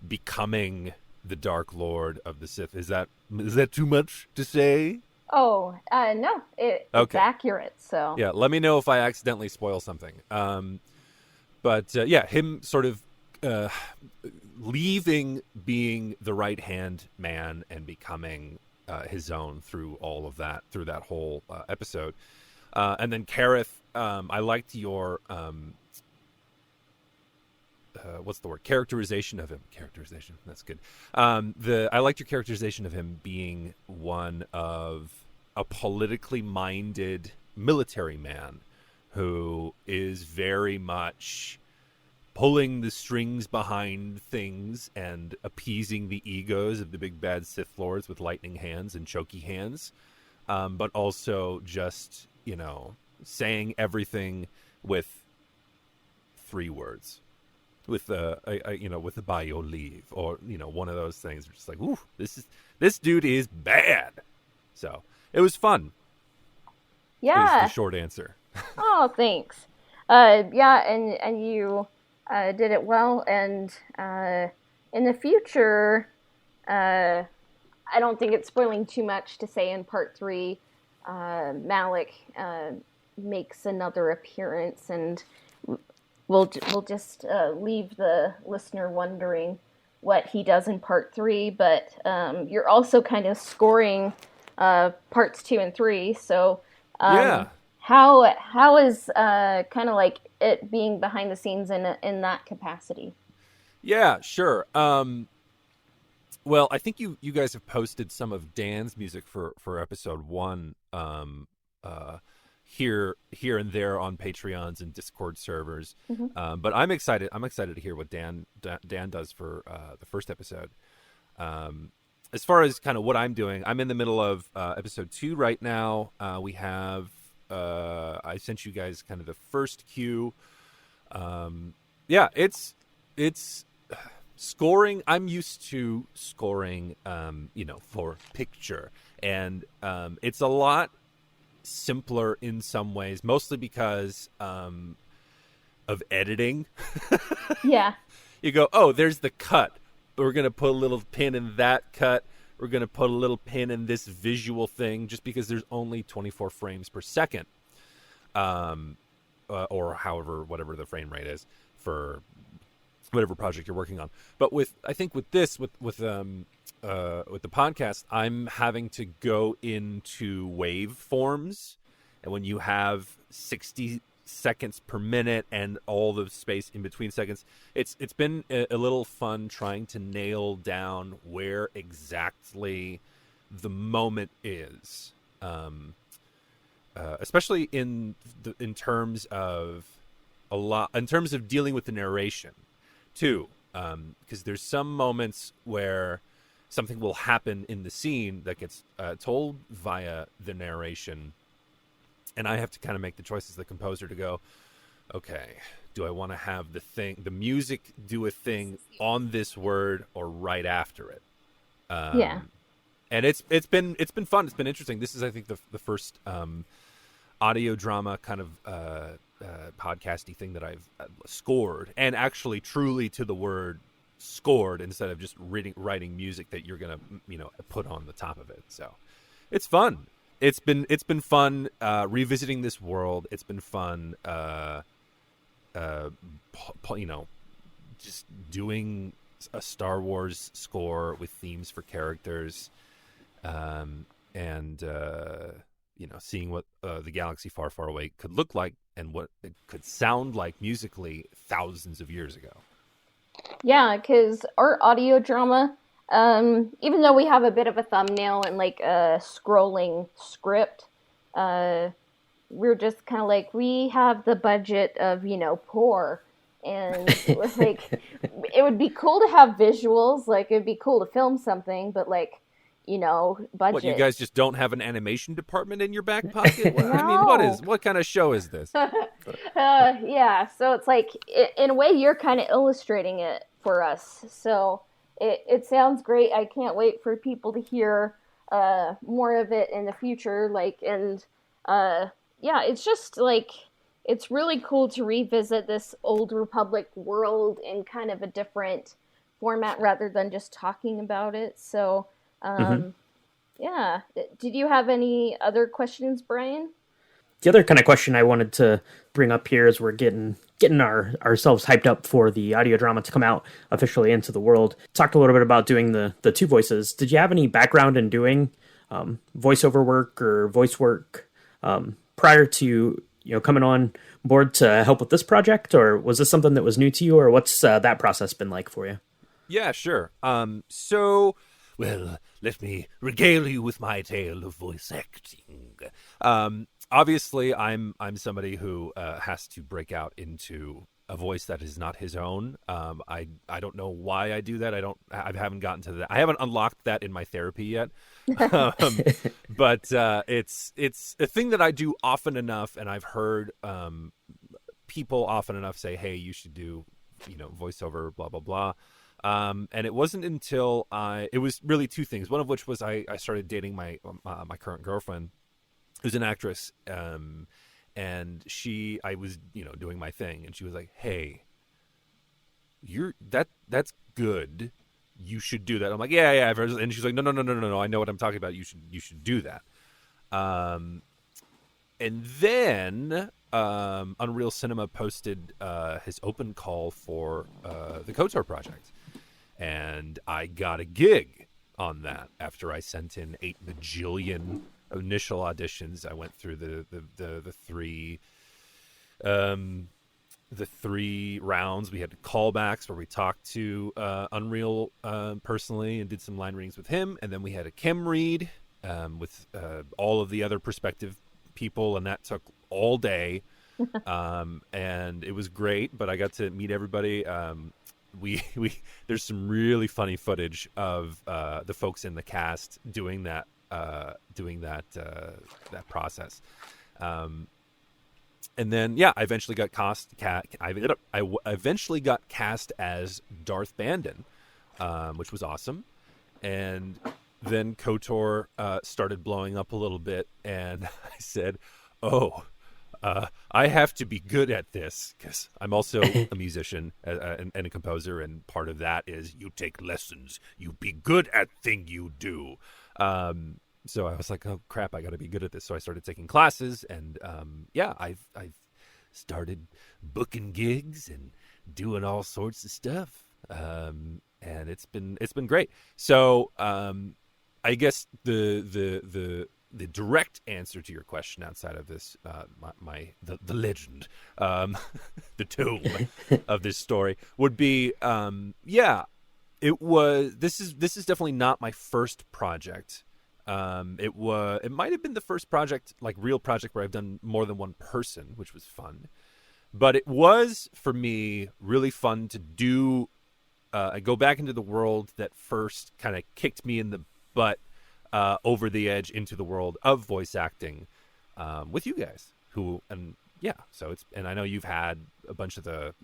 becoming the Dark Lord of the Sith. Is that too much to say? Oh, no, it's accurate. So yeah, let me know if I accidentally spoil something. But yeah, him sort of leaving being the right-hand man and becoming his own through all of that, through that whole episode. And then Kareth, I liked your what's the word? Characterization of him. Characterization. That's good. I liked your characterization of him being one of a politically minded military man who is very much pulling the strings behind things and appeasing the egos of the big bad Sith Lords with lightning hands and choky hands, but also just, saying everything with 3 words, with with by your leave, or one of those things. Just like, ooh, this dude is bad. So it was fun. Yeah, is the short answer. Oh, thanks. Yeah, and you did it well, and in the future, I don't think it's spoiling too much to say in part 3, Malik makes another appearance, and we'll just leave the listener wondering what he does in part 3. But you're also kind of scoring parts 2 and 3, so yeah. How is kind of like it being behind the scenes in that capacity? Yeah, sure. Well, I think you guys have posted some of Dan's music for episode 1 here and there on Patreons and Discord servers. Mm-hmm. But I'm excited to hear what Dan does for the first episode. As far as kind of what I'm doing, I'm in the middle of episode 2 right now. We have I sent you guys kind of the first cue. Yeah, it's scoring. I'm used to scoring, for picture, and it's a lot simpler in some ways, mostly because of editing. Yeah. You go, oh, there's the cut, put a little pin in that cut. We're gonna put a little pin in this visual thing, just because there's only 24 frames per second, or whatever the frame rate is for whatever project you're working on. But with the podcast, I'm having to go into waveforms, and when you have 60 seconds per minute and all the space in between seconds, it's been a little fun trying to nail down where exactly the moment is, especially in terms of dealing with the narration too, because there's some moments where something will happen in the scene that gets told via the narration, and I have to kind of make the choice as the composer to go, okay, do I want to have the music do a thing on this word or right after it? Yeah. And it's been fun. It's been interesting. This is, I think, the first audio drama kind of podcasty thing that I've scored, and actually truly to the word scored, instead of just writing music that you're gonna put on the top of it. So it's fun. It's been fun revisiting this world. It's been fun, just doing a Star Wars score with themes for characters, and seeing what the galaxy far, far away could look like and what it could sound like musically thousands of years ago. Yeah, because our audio drama, even though we have a bit of a thumbnail and like a scrolling script, we're just kind of like, we have the budget of, poor. And it was like, it would be cool to have visuals, like it'd be cool to film something, but like, budget. What, you guys just don't have an animation department in your back pocket? No. I mean, what kind of show is this? Yeah, so it's like, in a way, you're kind of illustrating it for us. So it sounds great. I can't wait for people to hear more of it in the future. It's just like, it's really cool to revisit this old Republic world in kind of a different format rather than just talking about it. So, yeah. Did you have any other questions, Brian? The other kind of question I wanted to bring up here is we're getting ourselves hyped up for the audio drama to come out officially into the world. Talked a little bit about doing the two voices. Did you have any background in doing voiceover work or voice work prior to coming on board to help with this project, or was this something that was new to you, or what's that process been like for you? Yeah, sure. So, well, let me regale you with my tale of voice acting. Obviously, I'm somebody who has to break out into a voice that is not his own. I don't know why I do that. I haven't gotten to that. I haven't unlocked that in my therapy yet. But it's a thing that I do often enough, and I've heard people often enough say, "Hey, you should do, voiceover, blah blah blah." And it wasn't until it was really two things. One of which was I started dating my current girlfriend, who's an actress, and I was doing my thing, and she was like, "Hey, that's good. You should do that." I'm like, "Yeah, I've heard." And she's like, "No, I know what I'm talking about. You should do that." And then Unreal Cinema posted his open call for the KOTOR project, and I got a gig on that after I sent in 8 bajillion initial auditions. I went through the three rounds. We had callbacks where we talked to Unreal personally and did some line readings with him, and then we had a chem read with all of the other prospective people, and that took all day. And it was great, but I got to meet everybody. We there's some really funny footage of the folks in the cast doing that process. And then I eventually got I eventually got cast as Darth Bandon, which was awesome. And then KOTOR started blowing up a little bit, and I said, "Oh, I have to be good at this because I'm also a musician and a composer, and part of that is you take lessons. You be good at thing you do. So I was like, oh crap, I got to be good at this. So I started taking classes, and I've started booking gigs and doing all sorts of stuff. And it's been great. So I guess the direct answer to your question outside of this, the legend, the tome of this story would be, it was. This is definitely not my first project. It might have been the first project, like real project, where I've done more than one person, which was fun. But it was for me really fun to do. I go back into the world that first kind of kicked me in the butt. Over the edge into the world of voice acting with you guys so it's, and I know you've had a bunch of the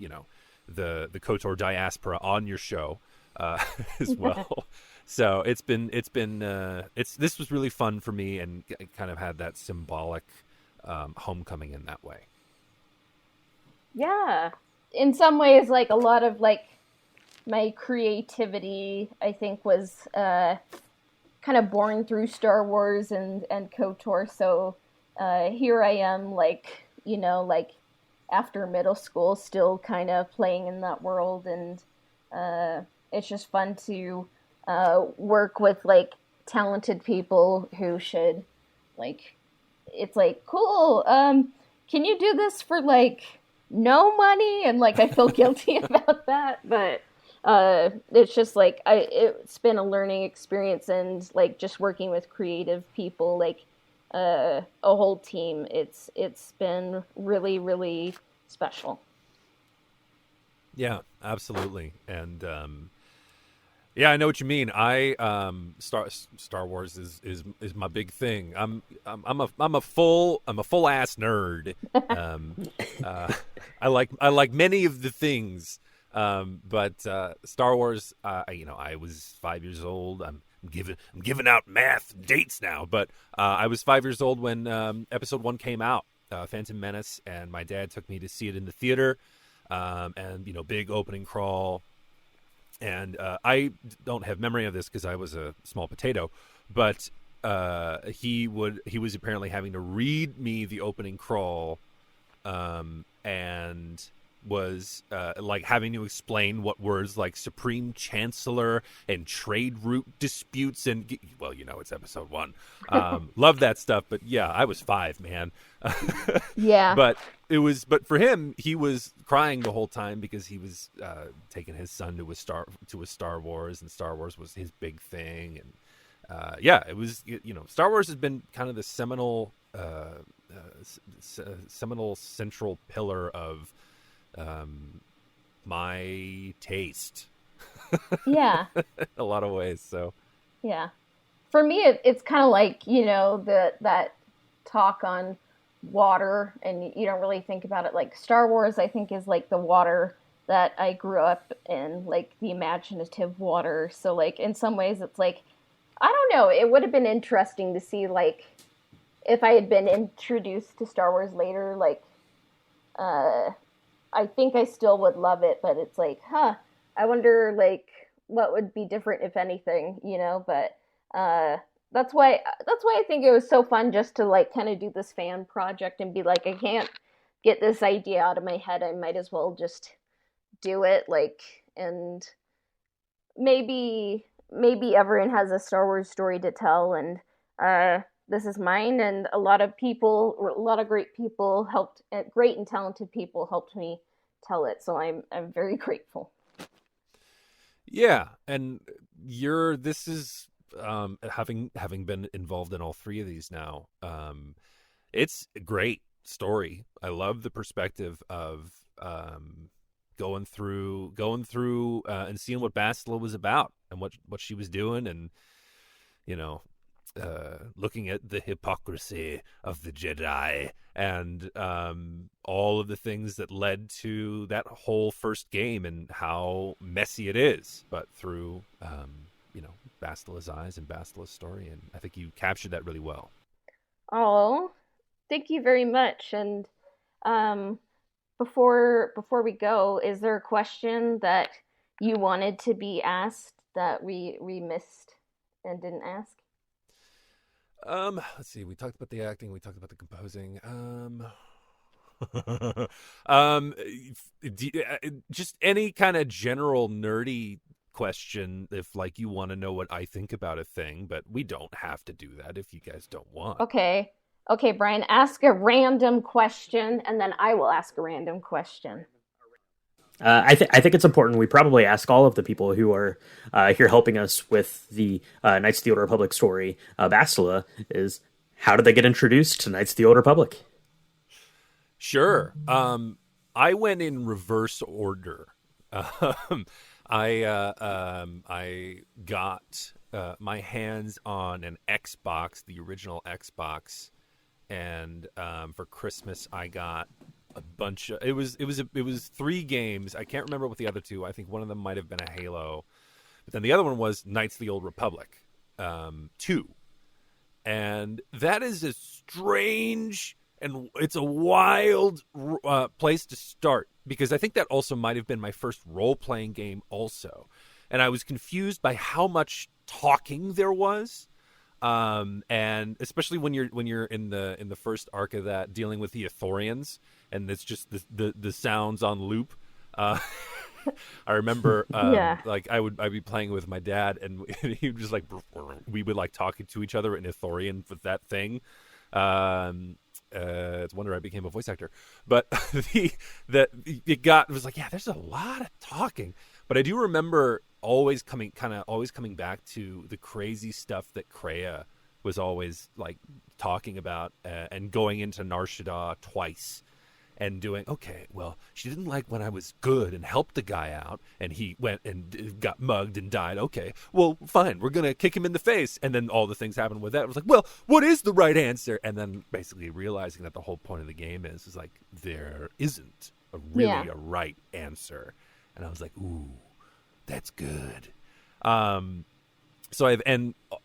KOTOR diaspora on your show as well. So this was really fun for me, and it kind of had that symbolic homecoming in that way. Yeah. In some ways, like a lot of like my creativity, I think, was kind of born through Star Wars and KOTOR. So here I am, like, like after middle school, still kind of playing in that world. And it's just fun to work with like talented people who should, like, it's like, cool, can you do this for like no money? And like I feel guilty about that, but it's just like it's been a learning experience, and like just working with creative people, like a whole team. It's been really, really special. Yeah, absolutely. And I know what you mean. Star Wars is my big thing. I'm a full ass nerd. I like many of the things. But Star Wars, I was 5 years old. I'm giving out math dates now, but I was 5 years old when Episode 1 came out, Phantom Menace, and my dad took me to see it in the theater, and big opening crawl. And I don't have memory of this because I was a small potato, but he was apparently having to read me the opening crawl, and was like having to explain what words like Supreme Chancellor and trade route disputes and it's Episode 1. Love that stuff, but yeah, I was 5, man. Yeah. But for him, he was crying the whole time because he was taking his son to a Star Wars, and Star Wars was his big thing. And it was, Star Wars has been kind of the seminal central pillar of my taste. Yeah. A lot of ways. So yeah, for me it's kind of like that talk on water, and you don't really think about it. Like Star Wars, I think, is like the water that I grew up in, like the imaginative water. So like in some ways it's like, I don't know, it would have been interesting to see like if I had been introduced to Star Wars later, like I think I still would love it, but it's like, I wonder like what would be different, if anything, but that's why I think it was so fun just to like kind of do this fan project and be like, I can't get this idea out of my head. I might as well just do it, like, and maybe everyone has a Star Wars story to tell, and this is mine, and a lot of great people helped, great and talented people helped me tell it, so I'm very grateful. Yeah, and this is having been involved in all 3 of these now. It's a great story. I love the perspective of going through and seeing what Bastila was about and what she was doing, and looking at the hypocrisy of the Jedi and all of the things that led to that whole first game and how messy it is, but through Bastila's eyes and Bastila's story. And I think you captured that really well. Oh, thank you very much. And Um, before we go, is there a question that you wanted to be asked that we missed and didn't ask? Let's see. We talked about the acting. We talked about the composing. um, just any kind of general nerdy question if like you want to know what I think about a thing, but we don't have to do that if you guys don't want. Okay. Okay, Brian, ask a random question and then I will ask a random question. I think it's important. We probably ask all of the people who are here helping us with the Knights of the Old Republic story, Bastila, is how did they get introduced to Knights of the Old Republic? Sure. I went in reverse order. I got my hands on an Xbox, the original Xbox, and for Christmas I got a bunch of it was 3 games. I can't remember what the other 2. I think one of them might have been a Halo, but then the other one was Knights of the Old Republic 2, and that is a strange and it's a wild place to start because I think that also might have been my first role-playing game also, and I was confused by how much talking there was. And especially when you're in the first arc of that, dealing with the Ithorians, and it's just the sounds on loop. I remember, Yeah. like I'd be playing with my dad, and he would just like we would like talking to each other in Ithorian with that thing. It's a wonder I became a voice actor, but it was like, yeah, there's a lot of talking, but I do remember always coming back to the crazy stuff that Kreia was always like talking about, and going into Nar Shaddaa twice and doing, okay, well, she didn't like when I was good and helped the guy out and he went and got mugged and died. Okay, well, fine, we're gonna kick him in the face. And then all the things happened with that. It was like, well, what is the right answer? And then basically realizing that the whole point of the game is like there isn't a right answer. And I was like, ooh, that's good. So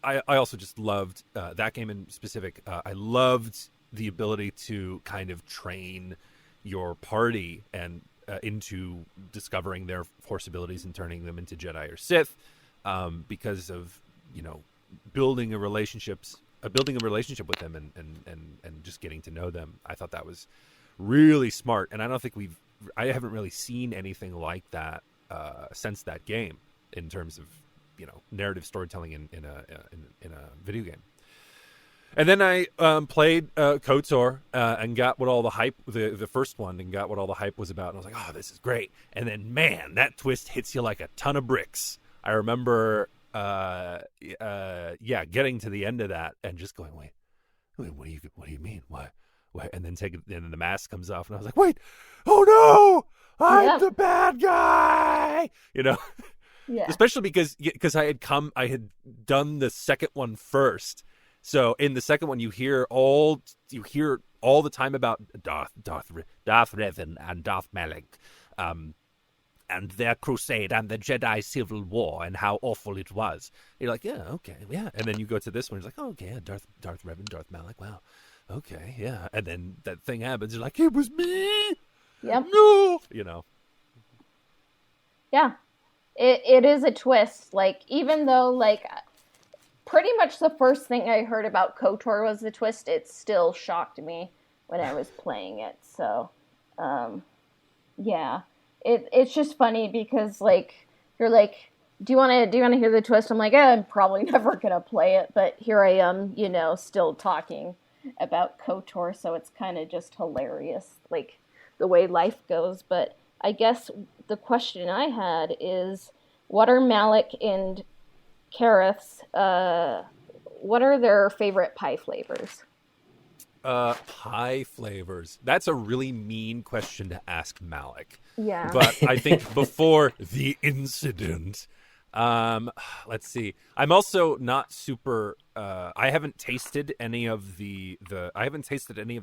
I also just loved that game in specific. I loved the ability to kind of train your party and into discovering their Force abilities and turning them into Jedi or Sith, because of building a relationship with them and just getting to know them. I thought that was really smart, and I haven't really seen anything like that since that game in terms of narrative storytelling in a video game. And then I played KOTOR and got what all the hype, the first one, and got what all the hype was about. And I was like, oh, this is great. And then, man, that twist hits you like a ton of bricks. I remember, getting to the end of that and just going, wait, what do you mean? Why? And then the mask comes off, and I was like, wait, oh no, I'm the bad guy. Yeah. Especially because I had done the second one first. So in the second one, you hear all the time about Darth Revan and Darth Malak, and their crusade and the Jedi Civil War and how awful it was. You're like, yeah, okay, yeah. And then you go to this one, it's like, oh, okay, yeah, Darth Revan, Darth Malak, wow, okay, yeah. And then that thing happens, you're like, it was me. Yep. No, Yeah. It is a twist. Like, even though, like, pretty much the first thing I heard about KOTOR was the twist, it still shocked me when I was playing it. So, yeah. It's just funny because, like, you're like, do you want to hear the twist? I'm like, I'm probably never going to play it, but here I am, still talking about KOTOR, so it's kind of just hilarious, like, the way life goes. But I guess the question I had is, what are Malik and Kareth's, what are their favorite pie flavors? Pie flavors. That's a really mean question to ask Malik. Yeah. But I think before the incident, let's see. I'm also not super. I haven't tasted any of the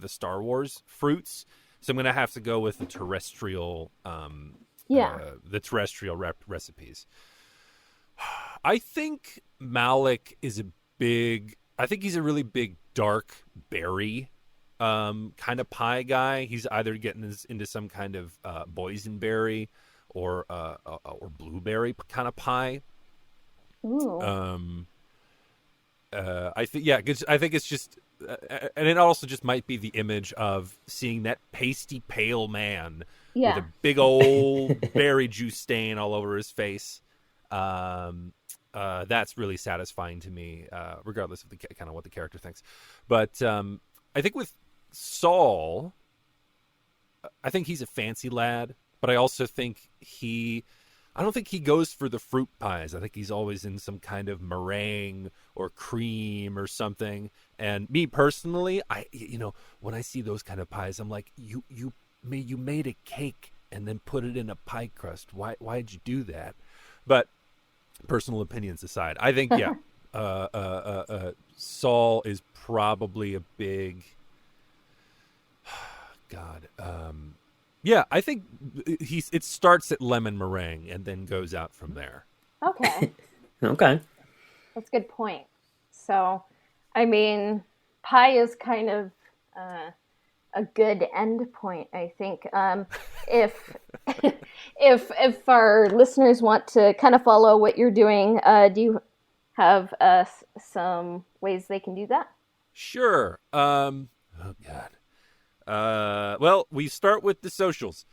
Star Wars fruits, so I'm gonna have to go with the terrestrial. The terrestrial recipes. I think Malik is he's a really big dark berry kind of pie guy. He's either getting into some kind of boysenberry or blueberry kind of pie. Ooh. I think, yeah, 'cause I think it's just, and it also just might be the image of seeing that pasty pale man with a big old berry juice stain all over his face. That's really satisfying to me, regardless of the kind of what the character thinks. But I think with Saul, I think he's a fancy lad, but I also think I don't think he goes for the fruit pies. I think he's always in some kind of meringue or cream or something. And me personally, when I see those kind of pies, I'm like, you made a cake and then put it in a pie crust. Why'd you do that? But personal opinions aside, I think, yeah, Saul is probably a big God. Yeah, I think it starts at lemon meringue and then goes out from there. Okay. Okay. That's a good point. So, I mean, pie is kind of a good end point, I think. If if our listeners want to kind of follow what you're doing, do you have some ways they can do that? Sure. Oh God. Well, we start with the socials.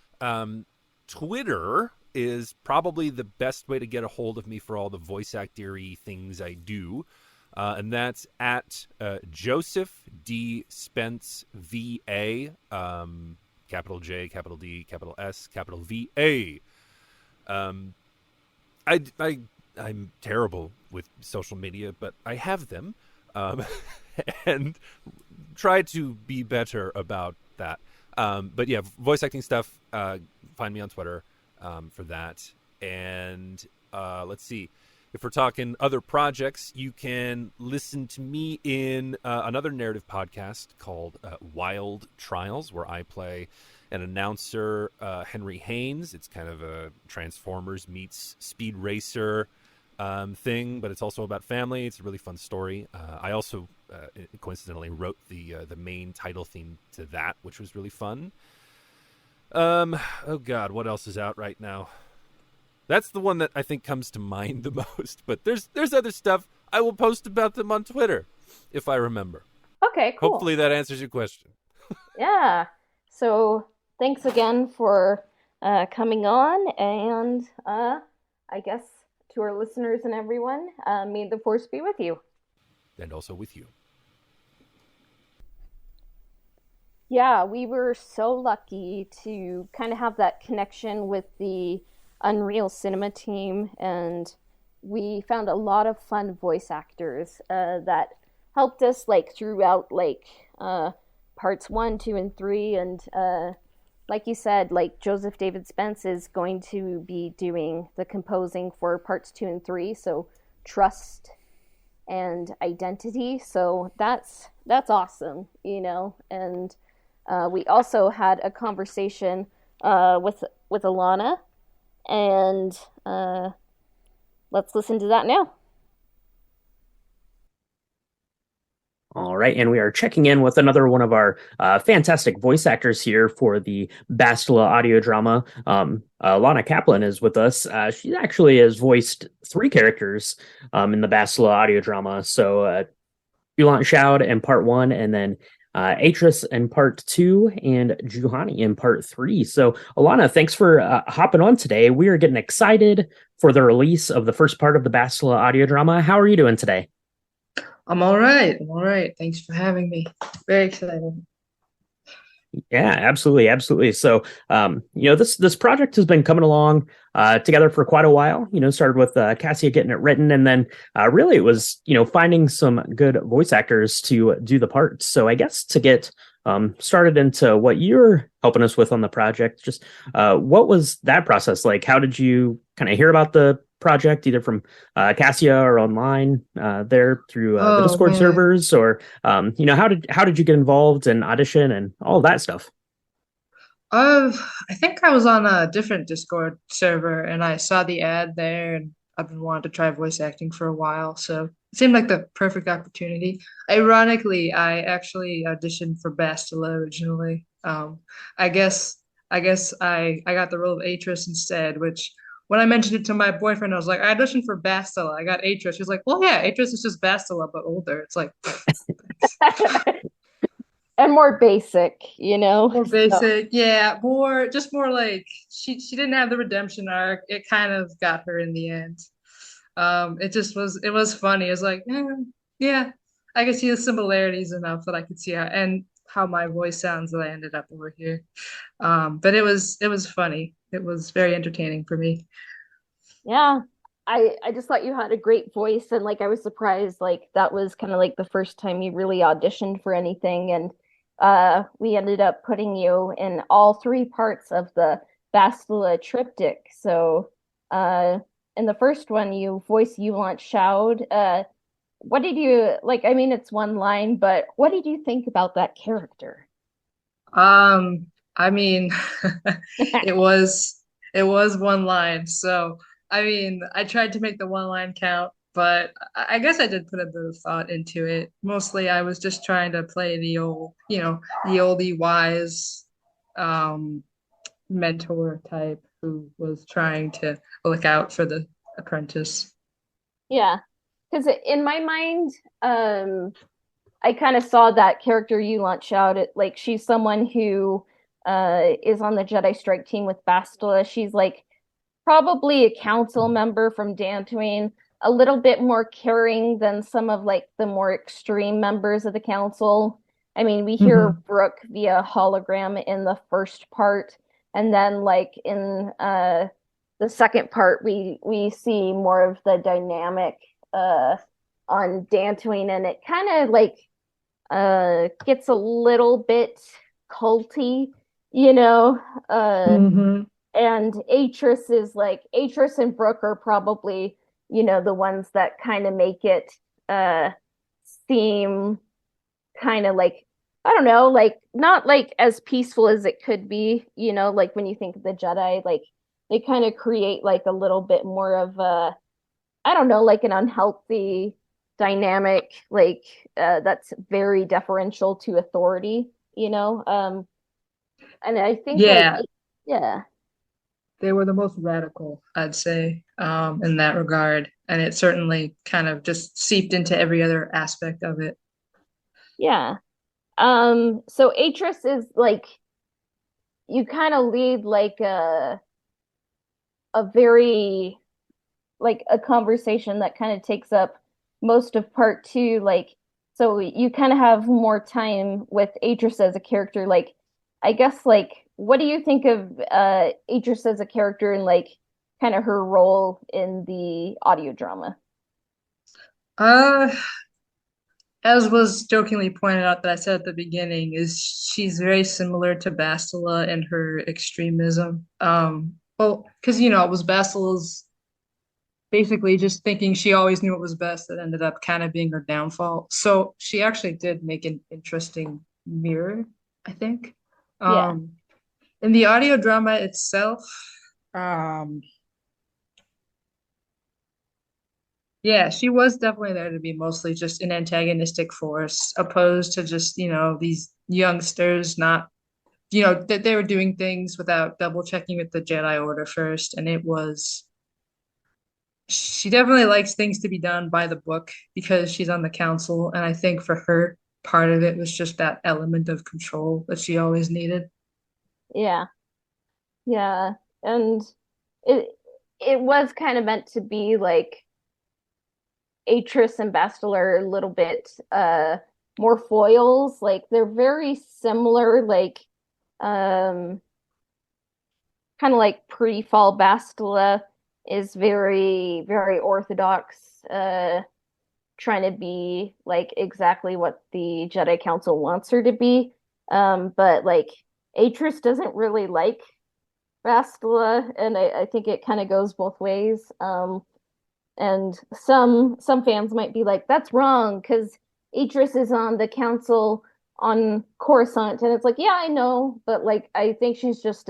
Twitter is probably the best way to get a hold of me for all the voice actor-y things I do. And that's at Joseph D. Spence VA, capital J, capital D, capital S, capital VA. I'm terrible with social media, but I have them, and try to be better about that. But yeah, voice acting stuff, find me on Twitter for that. And let's see. If we're talking other projects, you can listen to me in another narrative podcast called Wild Trials, where I play an announcer, Henry Haynes. It's kind of a Transformers meets Speed Racer thing, but it's also about family. It's a really fun story. I also coincidentally wrote the main title theme to that, which was really fun. Oh God, what else is out right now? That's the one that I think comes to mind the most. But there's other stuff. I will post about them on Twitter if I remember. Okay, cool. Hopefully that answers your question. Yeah. So thanks again for coming on, and I guess to our listeners and everyone, may the force be with you. And also with you. Yeah, we were so lucky to kind of have that connection with the Unreal Cinema team, and we found a lot of fun voice actors that helped us throughout parts 1, 2, and 3, and like you said, Joseph David Spence is going to be doing the composing for parts 2 and 3, so trust and identity. So that's awesome, and we also had a conversation with Alana, and let's listen to that now. All right, and we are checking in with another one of our fantastic voice actors here for the Bastila Audiodrama. Lana Kaplan is with us. She actually has voiced 3 characters in the Bastila Audiodrama. So Ulant Shoud in part 1, and then Atris in part 2, and Juhani in part 3. So Alana, thanks for hopping on today. We are getting excited for the release of the first part of the Bastila Audiodrama. How are you doing today? I'm all right. Thanks for having me. Very excited. Yeah, absolutely. So, this project has been coming along together for quite a while. Started with Cassia getting it written, and then really it was finding some good voice actors to do the parts. So, I guess to get started into what you're helping us with on the project, just what was that process like? How did you kind of hear about the project, either from Cassia or online there through the Discord servers, or how did you get involved and audition and all of that stuff? I think I was on a different Discord server and I saw the ad there, and I've been wanting to try voice acting for a while, so it seemed like the perfect opportunity. Ironically, I actually auditioned for Bastila originally. I guess I got the role of Atris instead, which when I mentioned it to my boyfriend, I was like, I auditioned for Bastila. I got Atris. He was like, well, yeah, Atris is just Bastila, but older. It's like, thanks. And more basic, you know? More So, basic, yeah, more like she didn't have the redemption arc. It kind of got her in the end. It was funny. It was like, yeah, I could see the similarities enough that I could see how my voice sounds that I ended up over here. But it was funny. It was very entertaining for me. yeah. I just thought you had a great voice, and like I was surprised like that was kind of like the first time you really auditioned for anything, and we ended up putting you in all three parts of the Bastila triptych. So in the first one you voice Yulon Shoud. What did you like? I mean, it's one line, but what did you think about that character? I mean, it was it was one line. So, I mean, I tried to make the one line count, but I guess I did put a bit of thought into it. Mostly, I was just trying to play the oldie wise um, mentor type who was trying to look out for the apprentice. Yeah, because in my mind, I kind of saw that character you launch out. Like she's someone who is on the Jedi Strike team with Bastila. She's like probably a council member from Dantooine, a little bit more caring than some of like the more extreme members of the council. I mean, we hear Hmm. Brooke via hologram in the first part, and then like in the second part, we see more of the dynamic on Dantooine, and it kind of like gets a little bit culty, you know. Hmm. And Atris is like Atris and Brooke are probably, the ones that kind of make it uh seem kind of like I don't know, like not like as peaceful as it could be, like when you think of the Jedi, like they kind of create like a little bit more of a I don't know, like an unhealthy dynamic, like that's very deferential to authority, you know. And I think like Yeah, yeah, they were the most radical, I'd say, in that regard. And it certainly kind of just seeped into every other aspect of it. yeah. So Atris is like you kind of lead like a very like a conversation that kind of takes up most of part two. Like, so you kind of have more time with Atris as a character. Like, I guess like what do you think of Atris as a character and like kind of her role in the audio drama? Uh, as was jokingly pointed out that I said at the beginning, is she's very similar to Bastila in her extremism. Well, because it was Bastila's basically just thinking she always knew what was best that ended up kind of being her downfall. So she actually did make an interesting mirror, I think. Yeah, Um, in the audio drama itself, um, yeah, she was definitely there to be mostly just an antagonistic force, opposed to just, these youngsters not, that they were doing things without double checking with the Jedi Order first. And she definitely likes things to be done by the book because she's on the council. And I think for her, part of it was just that element of control that she always needed. yeah, yeah. And it it was kind of meant to be like Atris and Bastila are a little bit more foils. Like they're very similar, like um kind of like pre-fall Bastila is very, very orthodox, trying to be like exactly what the Jedi Council wants her to be. But like Atris doesn't really like Bastila, and I think it kind of goes both ways. And some fans might be like, that's wrong because Idris is on the council on Coruscant, and it's like, yeah, I know, but like I think she's just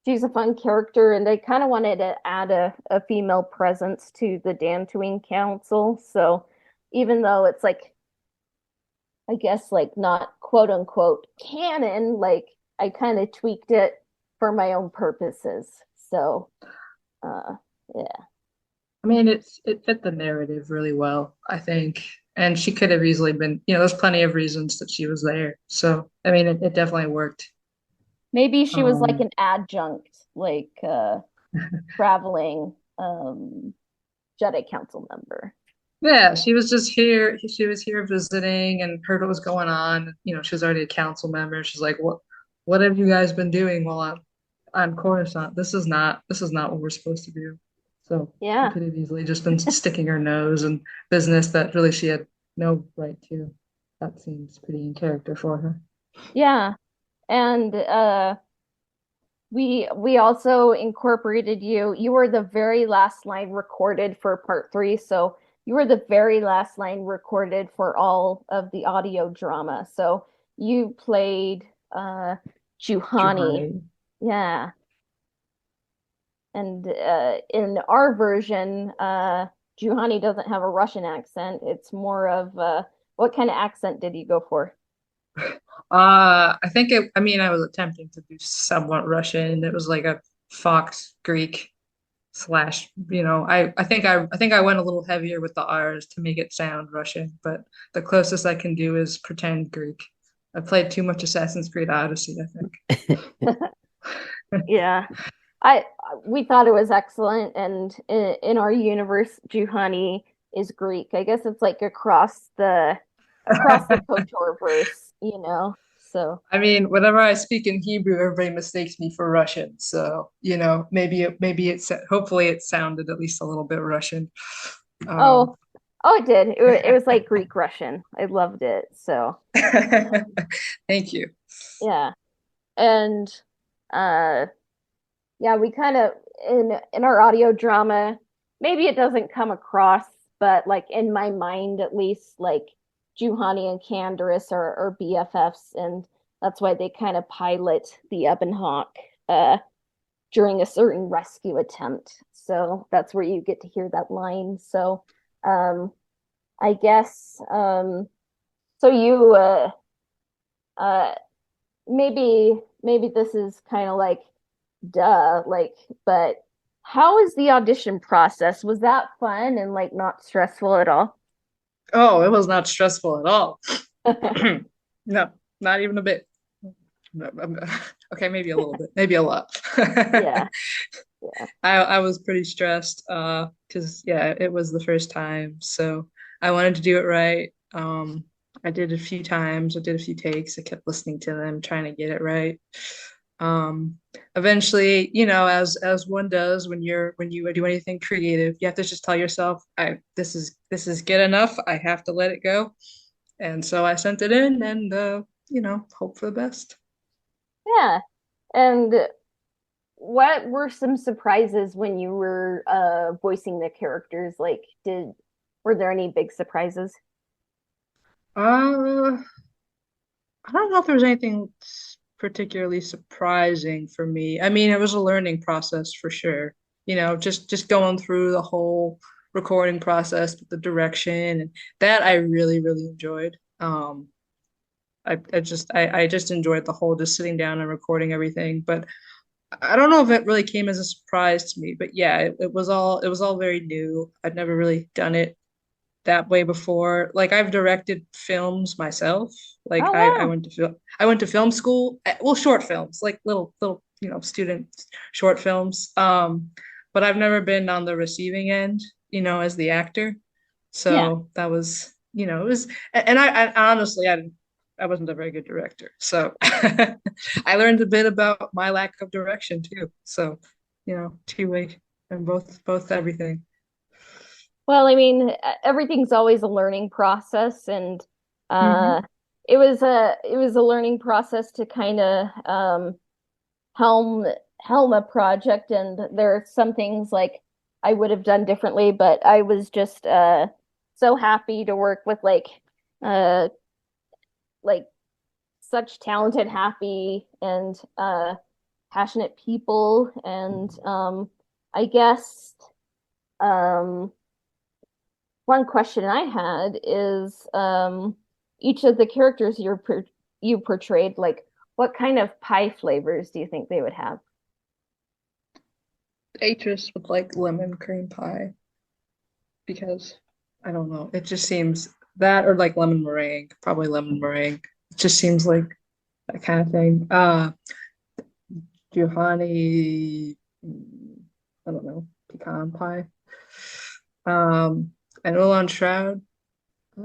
she's a fun character, and they kind of wanted to add a female presence to the Dantooine Council. So even though it's like, I guess, like not quote unquote canon, like I kind of tweaked it for my own purposes. So, uh, yeah. I mean, it fit the narrative really well, I think. And she could have easily been, there's plenty of reasons that she was there. So, I mean, it definitely worked. Maybe she was like Um, an adjunct, like traveling Jedi Council member. yeah, she was just here. She was here visiting and heard what was going on. She was already a council member. She's like, what have you guys been doing while I'm Coruscant? This is not what we're supposed to do. So she Yeah. could have easily just been sticking her nose in business that really she had no right to. That seems pretty in character for her. Yeah. And we also incorporated you. You were the very last line recorded for part three, so you were the very last line recorded for all of the audio drama. So you played Juhani. Juhani. Yeah. And in our version, Juhani doesn't have a Russian accent. It's more of what kind of accent did you go for? I mean, I was attempting to do somewhat Russian. It was like a Fox Greek slash, I think I went a little heavier with the R's to make it sound Russian, but the closest I can do is pretend Greek. I played too much Assassin's Creed Odyssey, I think. Yeah. I we thought it was excellent, and in our universe, Juhani is Greek. I guess it's like across the KOTOR verse, you know. So I mean, whenever I speak in Hebrew, everybody mistakes me for Russian. So, hopefully it sounded at least a little bit Russian. Um, oh it did. It was like Greek Russian. I loved it. So thank you. yeah, and uh yeah, we kind of in our audio drama, maybe it doesn't come across, but like in my mind at least, like Juhani and Candaris are BFFs, and that's why they kind of pilot the Ebon Hawk during a certain rescue attempt. So that's where you get to hear that line. So um I guess so you uh maybe this is kind of like duh, like, but how is the audition process? Was that fun and like not stressful at all? Oh, it was not stressful at all. No, not even a bit. No, okay, maybe a little bit, maybe a lot. Yeah, yeah, I was pretty stressed because yeah, it was the first time, so I wanted to do it right. I did a few times, I did a few takes, I kept listening to them, trying to get it right. Um, Eventually, as one does when you do anything creative, you have to just tell yourself, this is good enough. I have to let it go. And so I sent it in and hope for the best. yeah. And what were some surprises when you were voicing the characters? Like, did were there any big surprises? Uh, I don't know if there was anything particularly surprising for me. I mean, it was a learning process for sure. Just going through the whole recording process with the direction and that I really, really enjoyed. I just enjoyed the whole just sitting down and recording everything. But I don't know if it really came as a surprise to me. But yeah, it was all very new. I'd never really done it that way before. Like I've directed films myself. Like Oh I wow. went to I went to film school. Well, short films, like little student short films. But I've never been on the receiving end, as the actor. Yeah. So that was, it was, and I honestly I wasn't a very good director. So I learned a bit about my lack of direction too. So, two-way and both everything. Well, I mean, everything's always a learning process, and Hmm. uh, it was a learning process to kind of helm helm a project. And there are some things like I would have done differently, but I was just so happy to work with uh like such talented, happy, and passionate people, and I guess um, one question I had is each of the characters you portrayed, like what kind of pie flavors do you think they would have? Waitress with like lemon cream pie because I don't know. It just seems that or like lemon meringue, probably lemon meringue. It just seems like that kind of thing. Giovanni, I don't know, pecan pie. And Ulan Shroud. I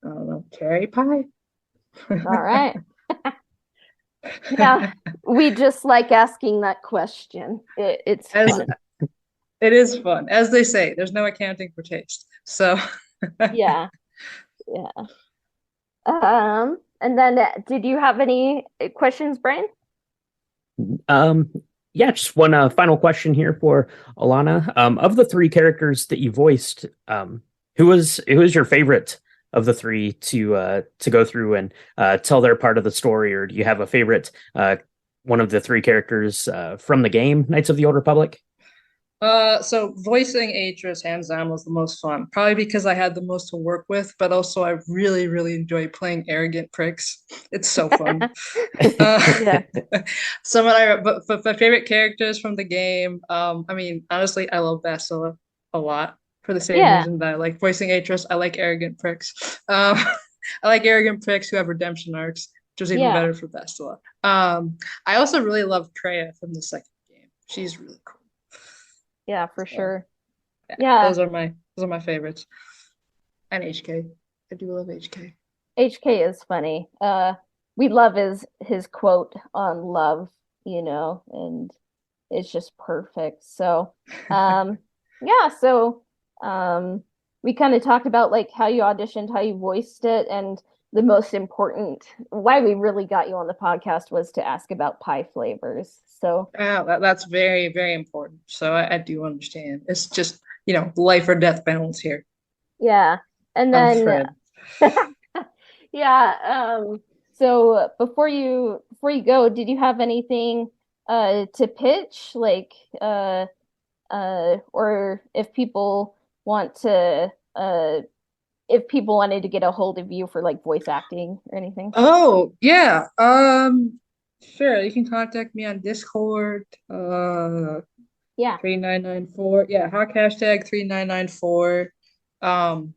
don't know, cherry pie. All right. Yeah, we just like asking that question. It's As fun. it is fun, as they say, there's no accounting for taste. So Yeah, yeah. And then did you have any questions, Brian? Um, yeah, just one final question here for Alana. Of the three characters that you voiced, who was your favorite of the three to go through and tell their part of the story, or do you have a favorite one of the three characters from the game, Knights of the Old Republic? so voicing Atris hands down was the most fun, probably because I had the most to work with, but also I really, really enjoy playing arrogant pricks. It's so fun. Yeah, Some of but my favorite characters from the game, I mean, honestly, I love Bastila a lot for the same yeah, reason that I like voicing Atris. I like arrogant pricks. I like arrogant pricks who have redemption arcs, which was even yeah, better for Bastila. I also really love Kreia from the second game. She's really cool. yeah, for So sure. yeah, Yeah, those are my favorites. And HK. I do love HK. HK is funny. We love his quote on love, and it's just perfect. So, yeah, so we kind of talked about like how you auditioned, how you voiced it, and the most important why we really got you on the podcast was to ask about pie flavors. So, Wow, that's very, very important. So I do understand. It's just, life or death balance here. yeah. And I'm then Fred. yeah, so before you go, did you have anything to pitch like or want to if people wanted to get a hold of you for like voice acting or anything? Oh, yeah. Sure. You can contact me on Discord, Yeah. 3994. Yeah, hawk hashtag 3994. Um,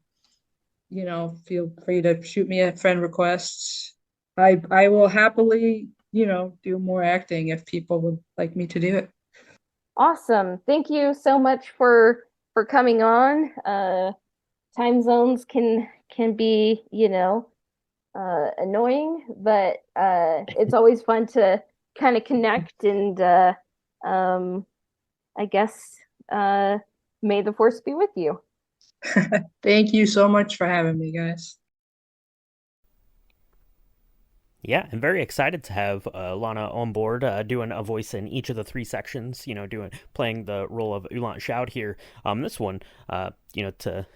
feel free to shoot me a friend requests. I will happily, do more acting if people would like me to do it. Awesome. Thank you so much for coming on. Time zones can be, annoying, but it's always fun to kind of connect and um I guess may the force be with you. Thank you so much for having me, guys. Yeah, I'm very excited to have Lana on board, doing a voice in each of the three sections. Playing the role of Ulant Shout here. This one, to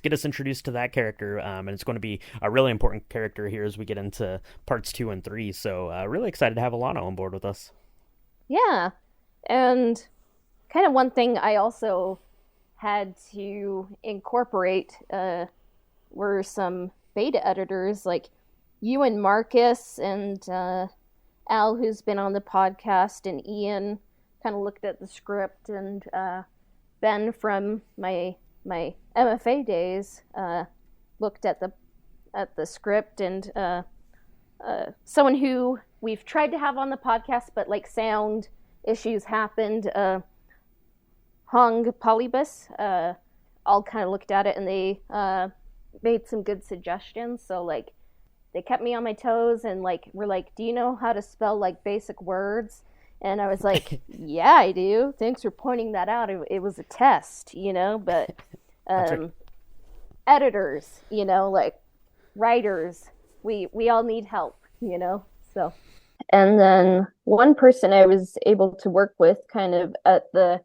get us introduced to that character, and it's going to be a really important character here as we get into parts 2 and 3. So, really excited to have Alana on board with us. Yeah. And kind of one thing I also had to incorporate were some beta editors like you and Marcus and Al, who's been on the podcast, and Ian kind of looked at the script, and Ben from my MFA days looked at the script, and someone who we've tried to have on the podcast, but like sound issues happened. Hong Polybus all kind of looked at it, and they made some good suggestions. So like they kept me on my toes and like were like, do you know how to spell like basic words? And I was like, yeah, I do. Thanks for pointing that out. It was a test, but Right. editors, like writers, we all need help, so. And then one person I was able to work with kind of at the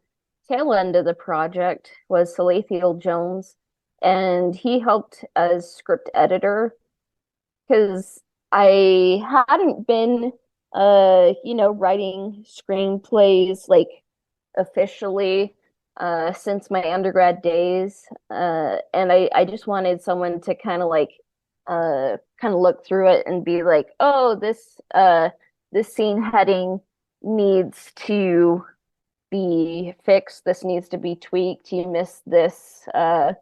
tail end of the project was Salathiel Jones, and he helped as script editor because I hadn't been, writing screenplays like officially since my undergrad days. And I just wanted someone to kind of look through it and be like, oh, this scene heading needs to be fixed. This needs to be tweaked. You missed this uh,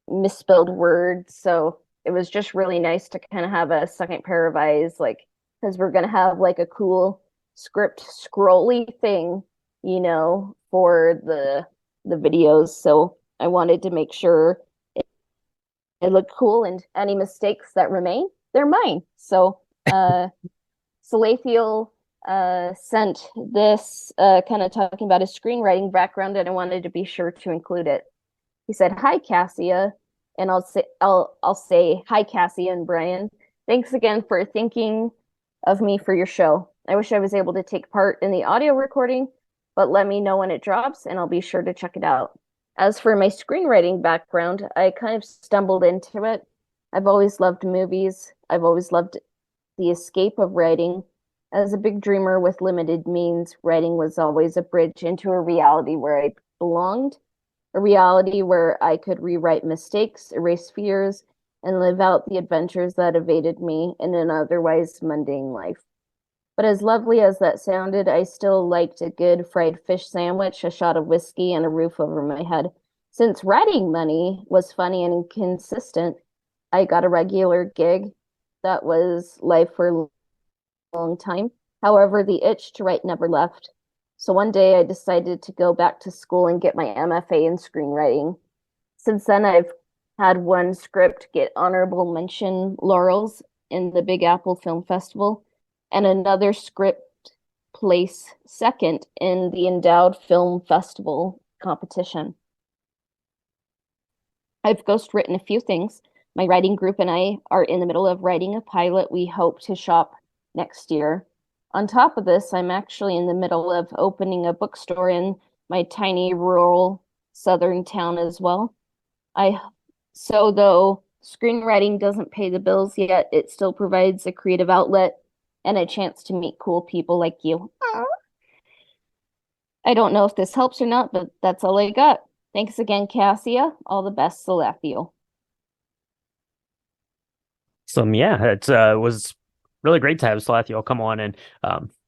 misspelled word. So it was just really nice to kind of have a second pair of eyes, like, because we're going to have like a cool script scrolly thing, for the videos. So I wanted to make sure it looked cool, and any mistakes that remain, they're mine. So Salathiel sent this kind of talking about his screenwriting background, and I wanted to be sure to include it. He said, "Hi, Cassia," and I'll say, "Hi, Cassia and Brian. Thanks again for thinking of me for your show. I wish I was able to take part in the audio recording, but let me know when it drops, and I'll be sure to check it out. As for my screenwriting background, I kind of stumbled into it. I've always loved movies. I've always loved the escape of writing. As a big dreamer with limited means, writing was always a bridge into a reality where I belonged, a reality where I could rewrite mistakes, erase fears, and live out the adventures that evaded me in an otherwise mundane life. But as lovely as that sounded, I still liked a good fried fish sandwich, a shot of whiskey, and a roof over my head. Since writing money was funny and consistent, I got a regular gig that was life for a long time. However, the itch to write never left. So one day I decided to go back to school and get my MFA in screenwriting. Since then, I've had one script get honorable mention laurels in the Big Apple Film Festival, and another script place second in the Endowed Film Festival competition. I've ghostwritten a few things. My writing group and I are in the middle of writing a pilot we hope to shop next year. On top of this, I'm actually in the middle of opening a bookstore in my tiny rural southern town as well. I so though screenwriting doesn't pay the bills yet, it still provides a creative outlet and a chance to meet cool people like you. I don't know if this helps or not, but that's all I got. Thanks again, Cassia. All the best, Salathiel. So yeah, it was really great to have Salathiel come on and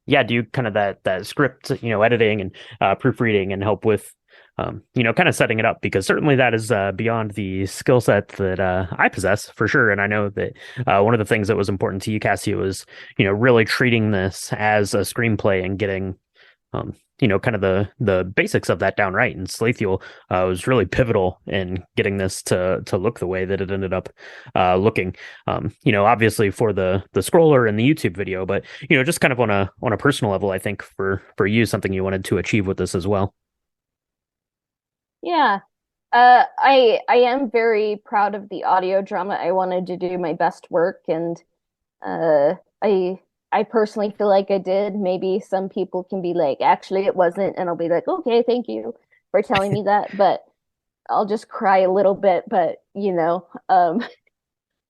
yeah, do kind of that script, editing and proofreading and help with kind of setting it up, because certainly that is beyond the skill set that I possess for sure. And I know that one of the things that was important to you, Cassie, was really treating this as a screenplay and getting kind of the basics of that down right. And Salathiel was really pivotal in getting this to look the way that it ended up looking. Obviously for the scroller and the YouTube video, but just kind of on a personal level, I think for you, something you wanted to achieve with this as well. Yeah. I am very proud of the audio drama. I wanted to do my best work, and uh I personally feel like I did. Maybe some people can be like, actually it wasn't, and I'll be like, okay, thank you for telling me that, but I'll just cry a little bit, but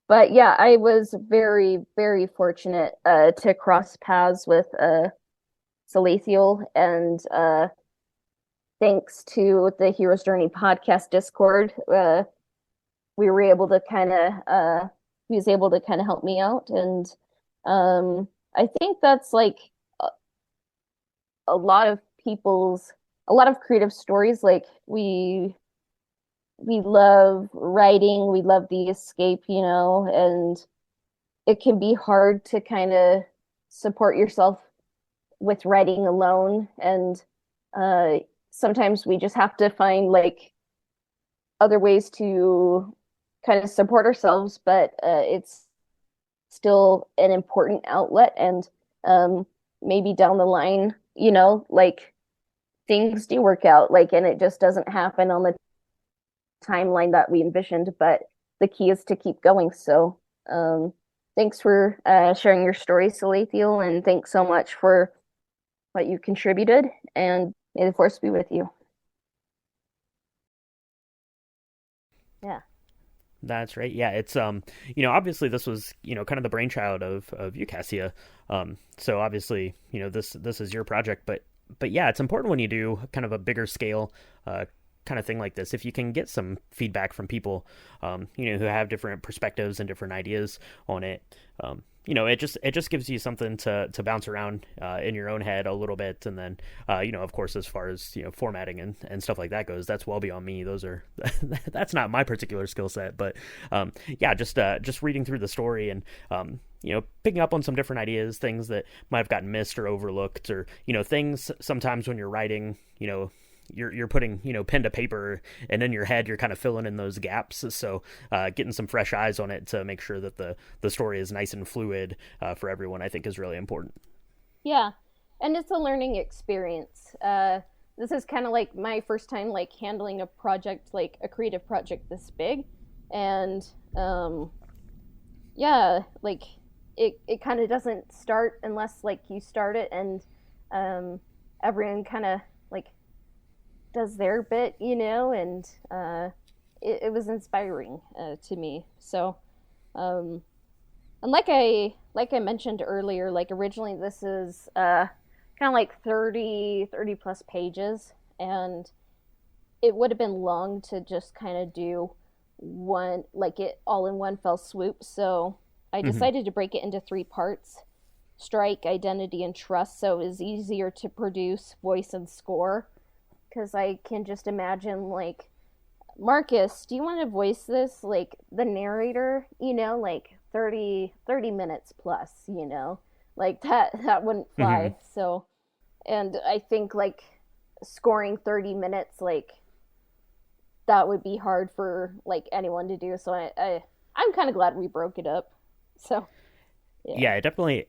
but yeah, I was very, very fortunate to cross paths with Salathiel, and thanks to the Hero's Journey podcast Discord, we were able to kind of he was able to kind of help me out, and I think that's like a, a lot of people's a lot of creative stories. Like we love writing, we love the escape, and it can be hard to kind of support yourself with writing alone, and uh sometimes we just have to find like other ways to kind of support ourselves, but it's still an important outlet. And maybe down the line, like things do work out, like, and it just doesn't happen on the timeline that we envisioned, but the key is to keep going. So thanks for sharing your story, Salathiel, and thanks so much for what you contributed, and may the force be with you. Yeah. That's right. Yeah, it's obviously this was, kind of the brainchild of you, Cassia. So obviously, this is your project, but yeah, it's important when you do kind of a bigger scale kind of thing like this, if you can get some feedback from people who have different perspectives and different ideas on it. It just gives you something to bounce around in your own head a little bit, and then of course, as far as formatting and stuff like that goes, that's well beyond me. Those are that's not my particular skill set, but yeah, just reading through the story and picking up on some different ideas, things that might have gotten missed or overlooked, or things sometimes when you're writing, you're putting pen to paper, and in your head you're kind of filling in those gaps. So getting some fresh eyes on it to make sure that the story is nice and fluid for everyone, I think, is really important. Yeah, and it's a learning experience. This is kind of like my first time like handling a project, like a creative project this big, and yeah, like it kind of doesn't start unless like you start it, and everyone kind of like does their bit, and it was inspiring to me. So, and like I mentioned earlier, like originally this is kind of like 30 plus pages, and it would have been long to just kind of do one, like it all in one fell swoop. So I decided to break it into 3 parts: strike, identity, and trust. So it was easier to produce voice and score, because I can just imagine, like, Marcus, do you want to voice this, like, the narrator, like 30 minutes plus, like that wouldn't fly. So, and I think like scoring 30 minutes, like, that would be hard for like anyone to do. So I'm kind of glad we broke it up. So yeah, it definitely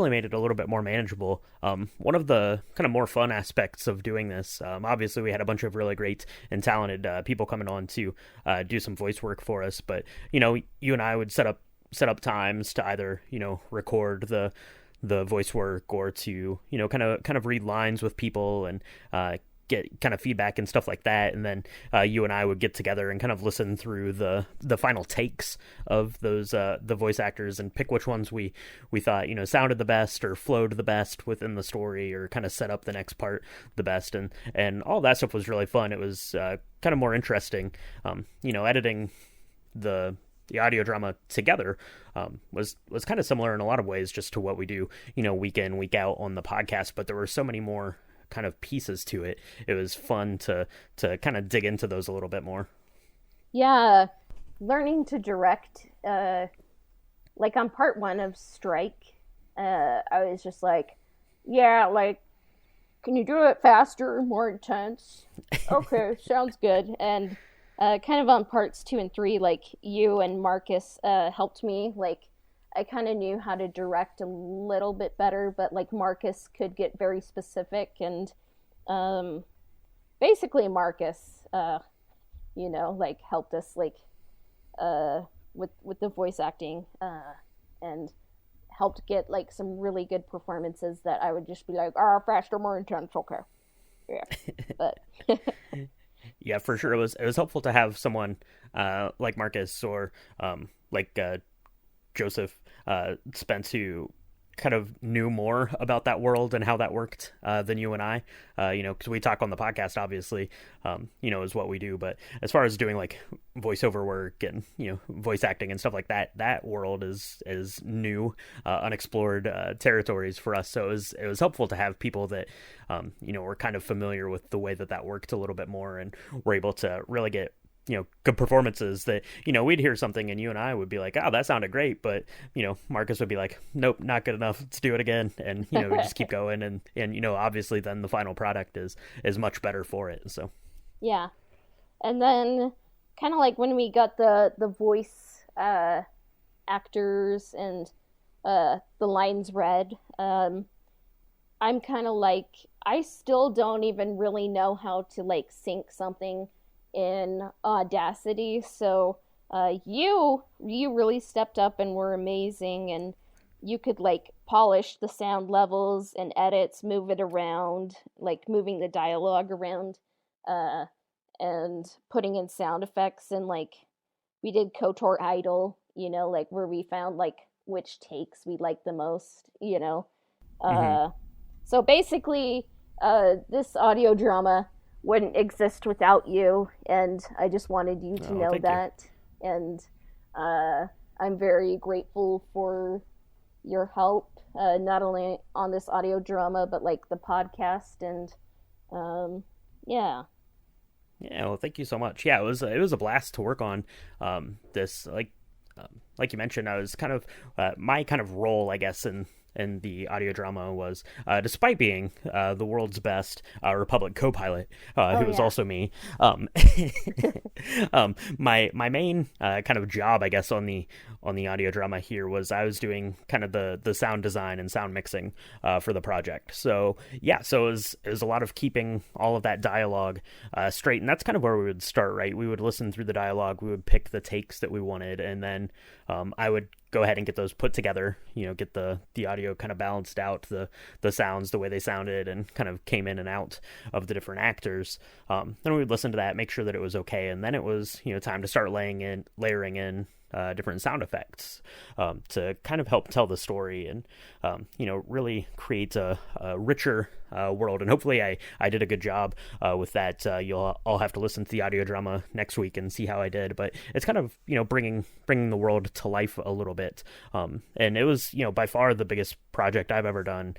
made it a little bit more manageable. One of the kind of more fun aspects of doing this, obviously we had a bunch of really great and talented people coming on to do some voice work for us, but you and I would set up times to either record the voice work, or to kind of read lines with people and get kind of feedback and stuff like that, and then you and I would get together and kind of listen through the final takes of those the voice actors, and pick which ones we thought sounded the best or flowed the best within the story, or kind of set up the next part the best, and all that stuff was really fun. It was kind of more interesting. Editing the audio drama together was kind of similar in a lot of ways, just to what we do week in, week out on the podcast, but there were so many more kind of pieces to it. It was fun to kind of dig into those a little bit more. Yeah, learning to direct, like on part 1 of Strike, I was just like, yeah, like, can you do it faster, more intense? Okay, sounds good. And kind of on parts 2 and 3, like, you and Marcus helped me. Like, I kind of knew how to direct a little bit better, but like Marcus could get very specific, and basically Marcus, like helped us like with the voice acting, and helped get like some really good performances that I would just be like, faster, more intense, okay, yeah, but. Yeah, for sure. It was helpful to have someone like Marcus, or like Joseph Spence, who kind of knew more about that world and how that worked than you and I, because we talk on the podcast, obviously, is what we do. But as far as doing like voiceover work and voice acting and stuff like that, that world is new, unexplored territories for us. So it was helpful to have people that were kind of familiar with the way that worked a little bit more, and were able to really get good performances that, we'd hear something and you and I would be like, oh, that sounded great. But, Marcus would be like, nope, not good enough. Let's do it again. And, we just keep going. And, obviously then the final product is much better for it. So, yeah. And then kind of like when we got the voice actors and the lines read, I'm kind of like, I still don't even really know how to like sync something in Audacity. So you really stepped up and were amazing, and you could like polish the sound levels and edits, move it around, like moving the dialogue around, and putting in sound effects, and like we did KOTOR Idol, like where we found like which takes we liked the most, Mm-hmm. So basically, this audio drama wouldn't exist without you, and I just wanted you to Oh, know thank you. that. And I'm very grateful for your help, not only on this audio drama, but like the podcast. And yeah. Yeah, well, thank you so much. Yeah, it was a blast to work on this. Like you mentioned, I was kind of my kind of role, I guess, in the audio drama was, despite being the world's best Republic co-pilot, Oh, who was yeah. also me. Um, my main kind of job, I guess, on the audio drama here was I was doing kind of the sound design and sound mixing for the project. So yeah, so it was a lot of keeping all of that dialogue straight, and that's kind of where we would start. Right, we would listen through the dialogue, we would pick the takes that we wanted, and then I would go ahead and get those put together, get the audio kind of balanced out, the sounds, the way they sounded, and kind of came in and out of the different actors. Then we would listen to that, make sure that it was okay, and then it was time to start layering in different sound effects to kind of help tell the story and really create a richer world. And hopefully I did a good job with that. You'll all have to listen to the audio drama next week and see how I did, but it's kind of bringing the world to life a little bit. And it was by far the biggest project I've ever done.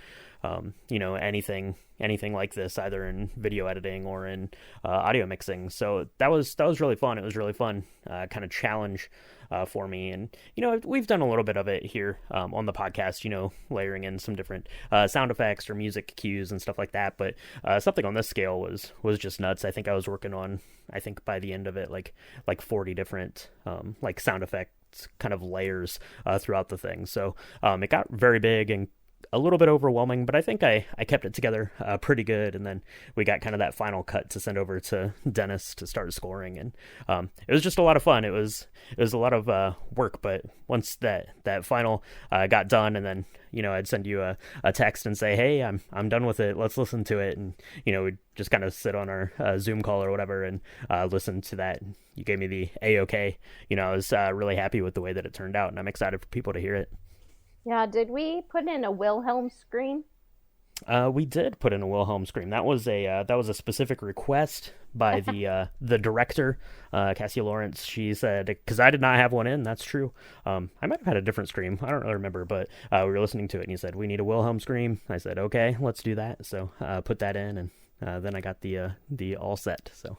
Anything like this, either in video editing or in audio mixing. So that was really fun. It was really fun, kind of challenge for me. And we've done a little bit of it here on the podcast. Layering in some different sound effects or music cues and stuff like that. But something on this scale was just nuts. I think I was working on, I think by the end of it, like 40 different like sound effects kind of layers throughout the thing. So it got very big and a little bit overwhelming, but I think I kept it together pretty good. And then we got kind of that final cut to send over to Dennis to start scoring, and it was just a lot of fun. It was a lot of work, but once that final got done, and then I'd send you a text and say, hey, I'm done with it, let's listen to it, and we'd just kind of sit on our Zoom call or whatever and listen to that. You gave me the A-OK. I was really happy with the way that it turned out, and I'm excited for people to hear it. Yeah, did we put in a Wilhelm scream? We did put in a Wilhelm scream. That was a specific request by the director, Cassia Lawrence. She said, because I did not have one in. That's true. I might have had a different scream. I don't really remember, but we were listening to it, and he said we need a Wilhelm scream. I said okay, let's do that. So put that in, and then I got the all set. So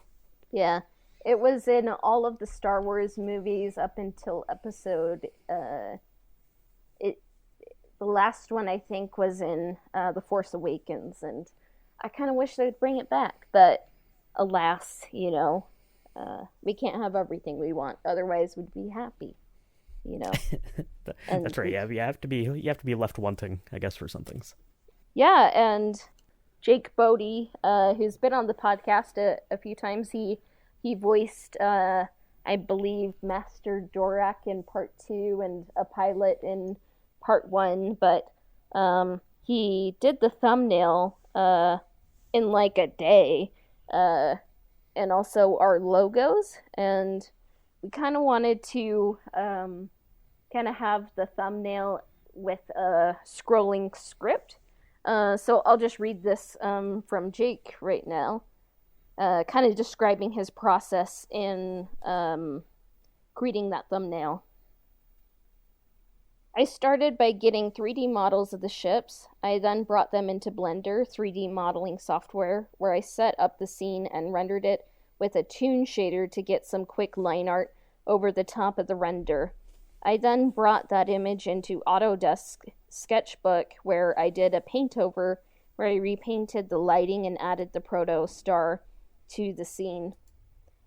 Yeah, it was in all of the Star Wars movies up until episode. It The last one I think was in The Force Awakens, and I kind of wish they'd bring it back, but alas, we can't have everything we want. Otherwise, we'd be happy, And that's right. Yeah, you have to be left wanting, I guess, for some things. yeah, and Jake Bodie, who's been on the podcast a few times, he voiced, I believe, Master Dorak in part 2 and a pilot in part 1, but he did the thumbnail in like a day, and also our logos, and we kind of wanted to kind of have the thumbnail with a scrolling script. So I'll just read this from Jake right now, kind of describing his process in creating that thumbnail. I started by getting 3D models of the ships. I then brought them into Blender 3D modeling software, where I set up the scene and rendered it with a toon shader to get some quick line art over the top of the render. I then brought that image into Autodesk Sketchbook, where I did a paint over, where I repainted the lighting and added the proto star to the scene.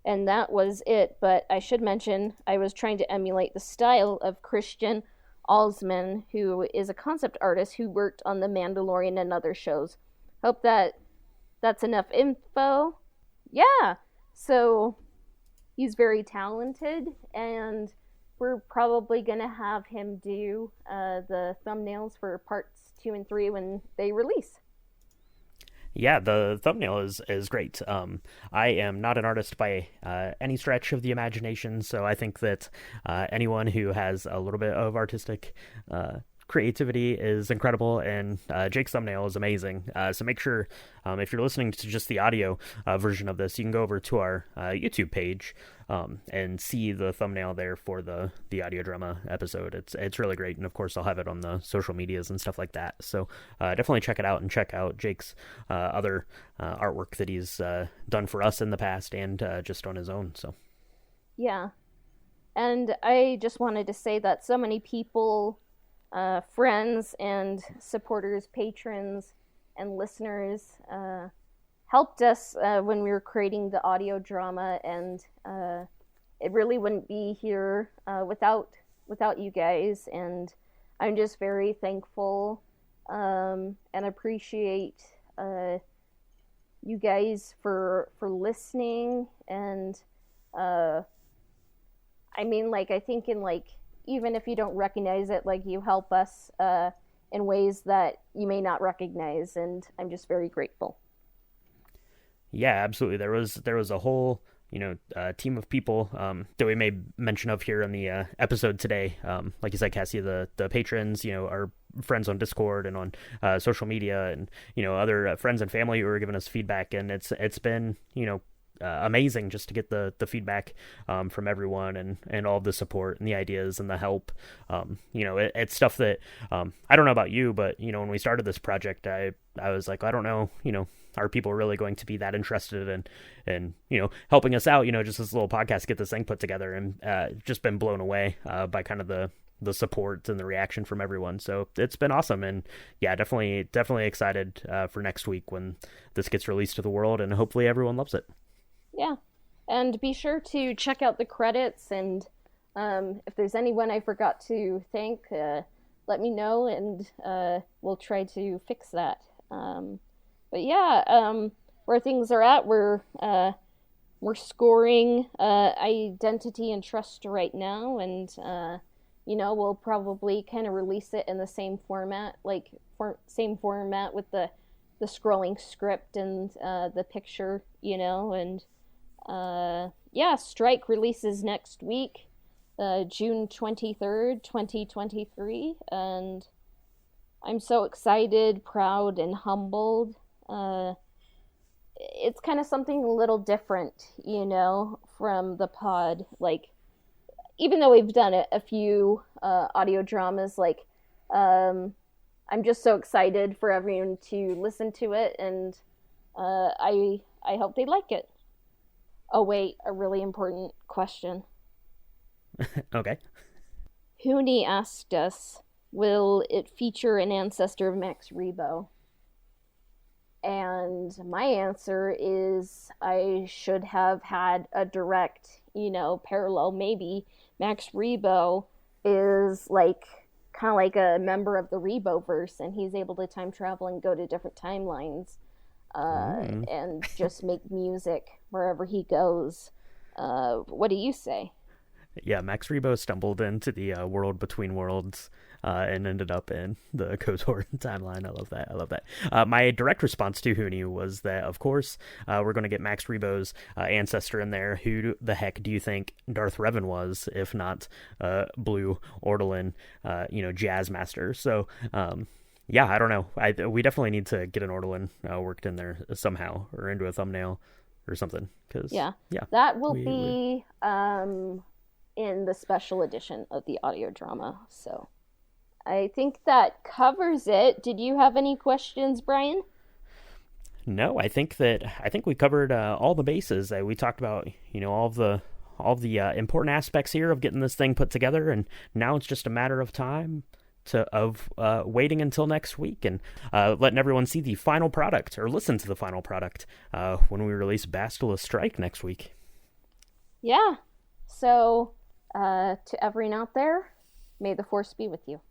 And that was it, but I should mention I was trying to emulate the style of Christian Alsman, who is a concept artist who worked on The Mandalorian and other shows. Hope that's enough info. Yeah, so he's very talented, and we're probably going to have him do the thumbnails for parts 2 and 3 when they release. Yeah, the thumbnail is great. I am not an artist by any stretch of the imagination, so I think that anyone who has a little bit of artistic creativity is incredible, and Jake's thumbnail is amazing. So make sure, if you're listening to just the audio version of this, you can go over to our YouTube page and see the thumbnail there for the audio drama episode. It's really great, and of course I'll have it on the social medias and stuff like that. So definitely check it out, and check out Jake's other artwork that he's done for us in the past, and just on his own. So Yeah. And I just wanted to say that so many people, friends and supporters, patrons and listeners, helped us when we were creating the audio drama, and it really wouldn't be here without you guys. And I'm just very thankful and appreciate you guys for listening. And I mean, like, I think in, like, even if you don't recognize it, like, you help us in ways that you may not recognize, and I'm just very grateful. yeah, absolutely. There was a whole team of people that we made mention of here in the episode today. Like you said, Cassie, the patrons, our friends on Discord and on social media, and other friends and family who are giving us feedback, and it's been amazing just to get the feedback from everyone, and all the support and the ideas and the help. It's stuff that I don't know about you, but when we started this project, I was like, I don't know, are people really going to be that interested in helping us out, just this little podcast, get this thing put together, and just been blown away by kind of the support and the reaction from everyone. So it's been awesome. And yeah, definitely excited for next week when this gets released to the world, and hopefully everyone loves it. Yeah. And be sure to check out the credits, and if there's anyone I forgot to thank, let me know, and we'll try to fix that. But yeah, where things are at, we're scoring Identity and Trust right now, and we'll probably kind of release it in the same format, same format with the scrolling script and the picture, and yeah, Strike releases next week, June 23rd, 2023, and I'm so excited, proud, and humbled. It's kind of something a little different, from the pod. Like, even though we've done a few audio dramas, like, I'm just so excited for everyone to listen to it, and I hope they like it. Oh wait, a really important question. Okay. Hooney asked us, will it feature an ancestor of Max Rebo? And my answer is I should have had a direct, parallel. Maybe Max Rebo is kind of like a member of the Reboverse, and he's able to time travel and go to different timelines, and just make music wherever he goes. What do you say? Yeah, Max Rebo stumbled into the world between worlds and ended up in the KOTOR timeline. I love that. My direct response to Hooney was that, of course, we're going to get Max Rebo's ancestor in there. Who the heck do you think Darth Revan was, if not Blue Ortolan, Jazz Master? So, yeah, I don't know. We definitely need to get an Ortolan worked in there somehow, or into a thumbnail or something. Cause, yeah, that will be in the special edition of the audio drama. So I think that covers it. Did you have any questions, Brian? No, I think we covered all the bases. We talked about all the important aspects here of getting this thing put together, and now it's just a matter of time of waiting until next week and letting everyone see the final product, or listen to the final product when we release Bastila Strike next week. Yeah. So to everyone out there, may the Force be with you.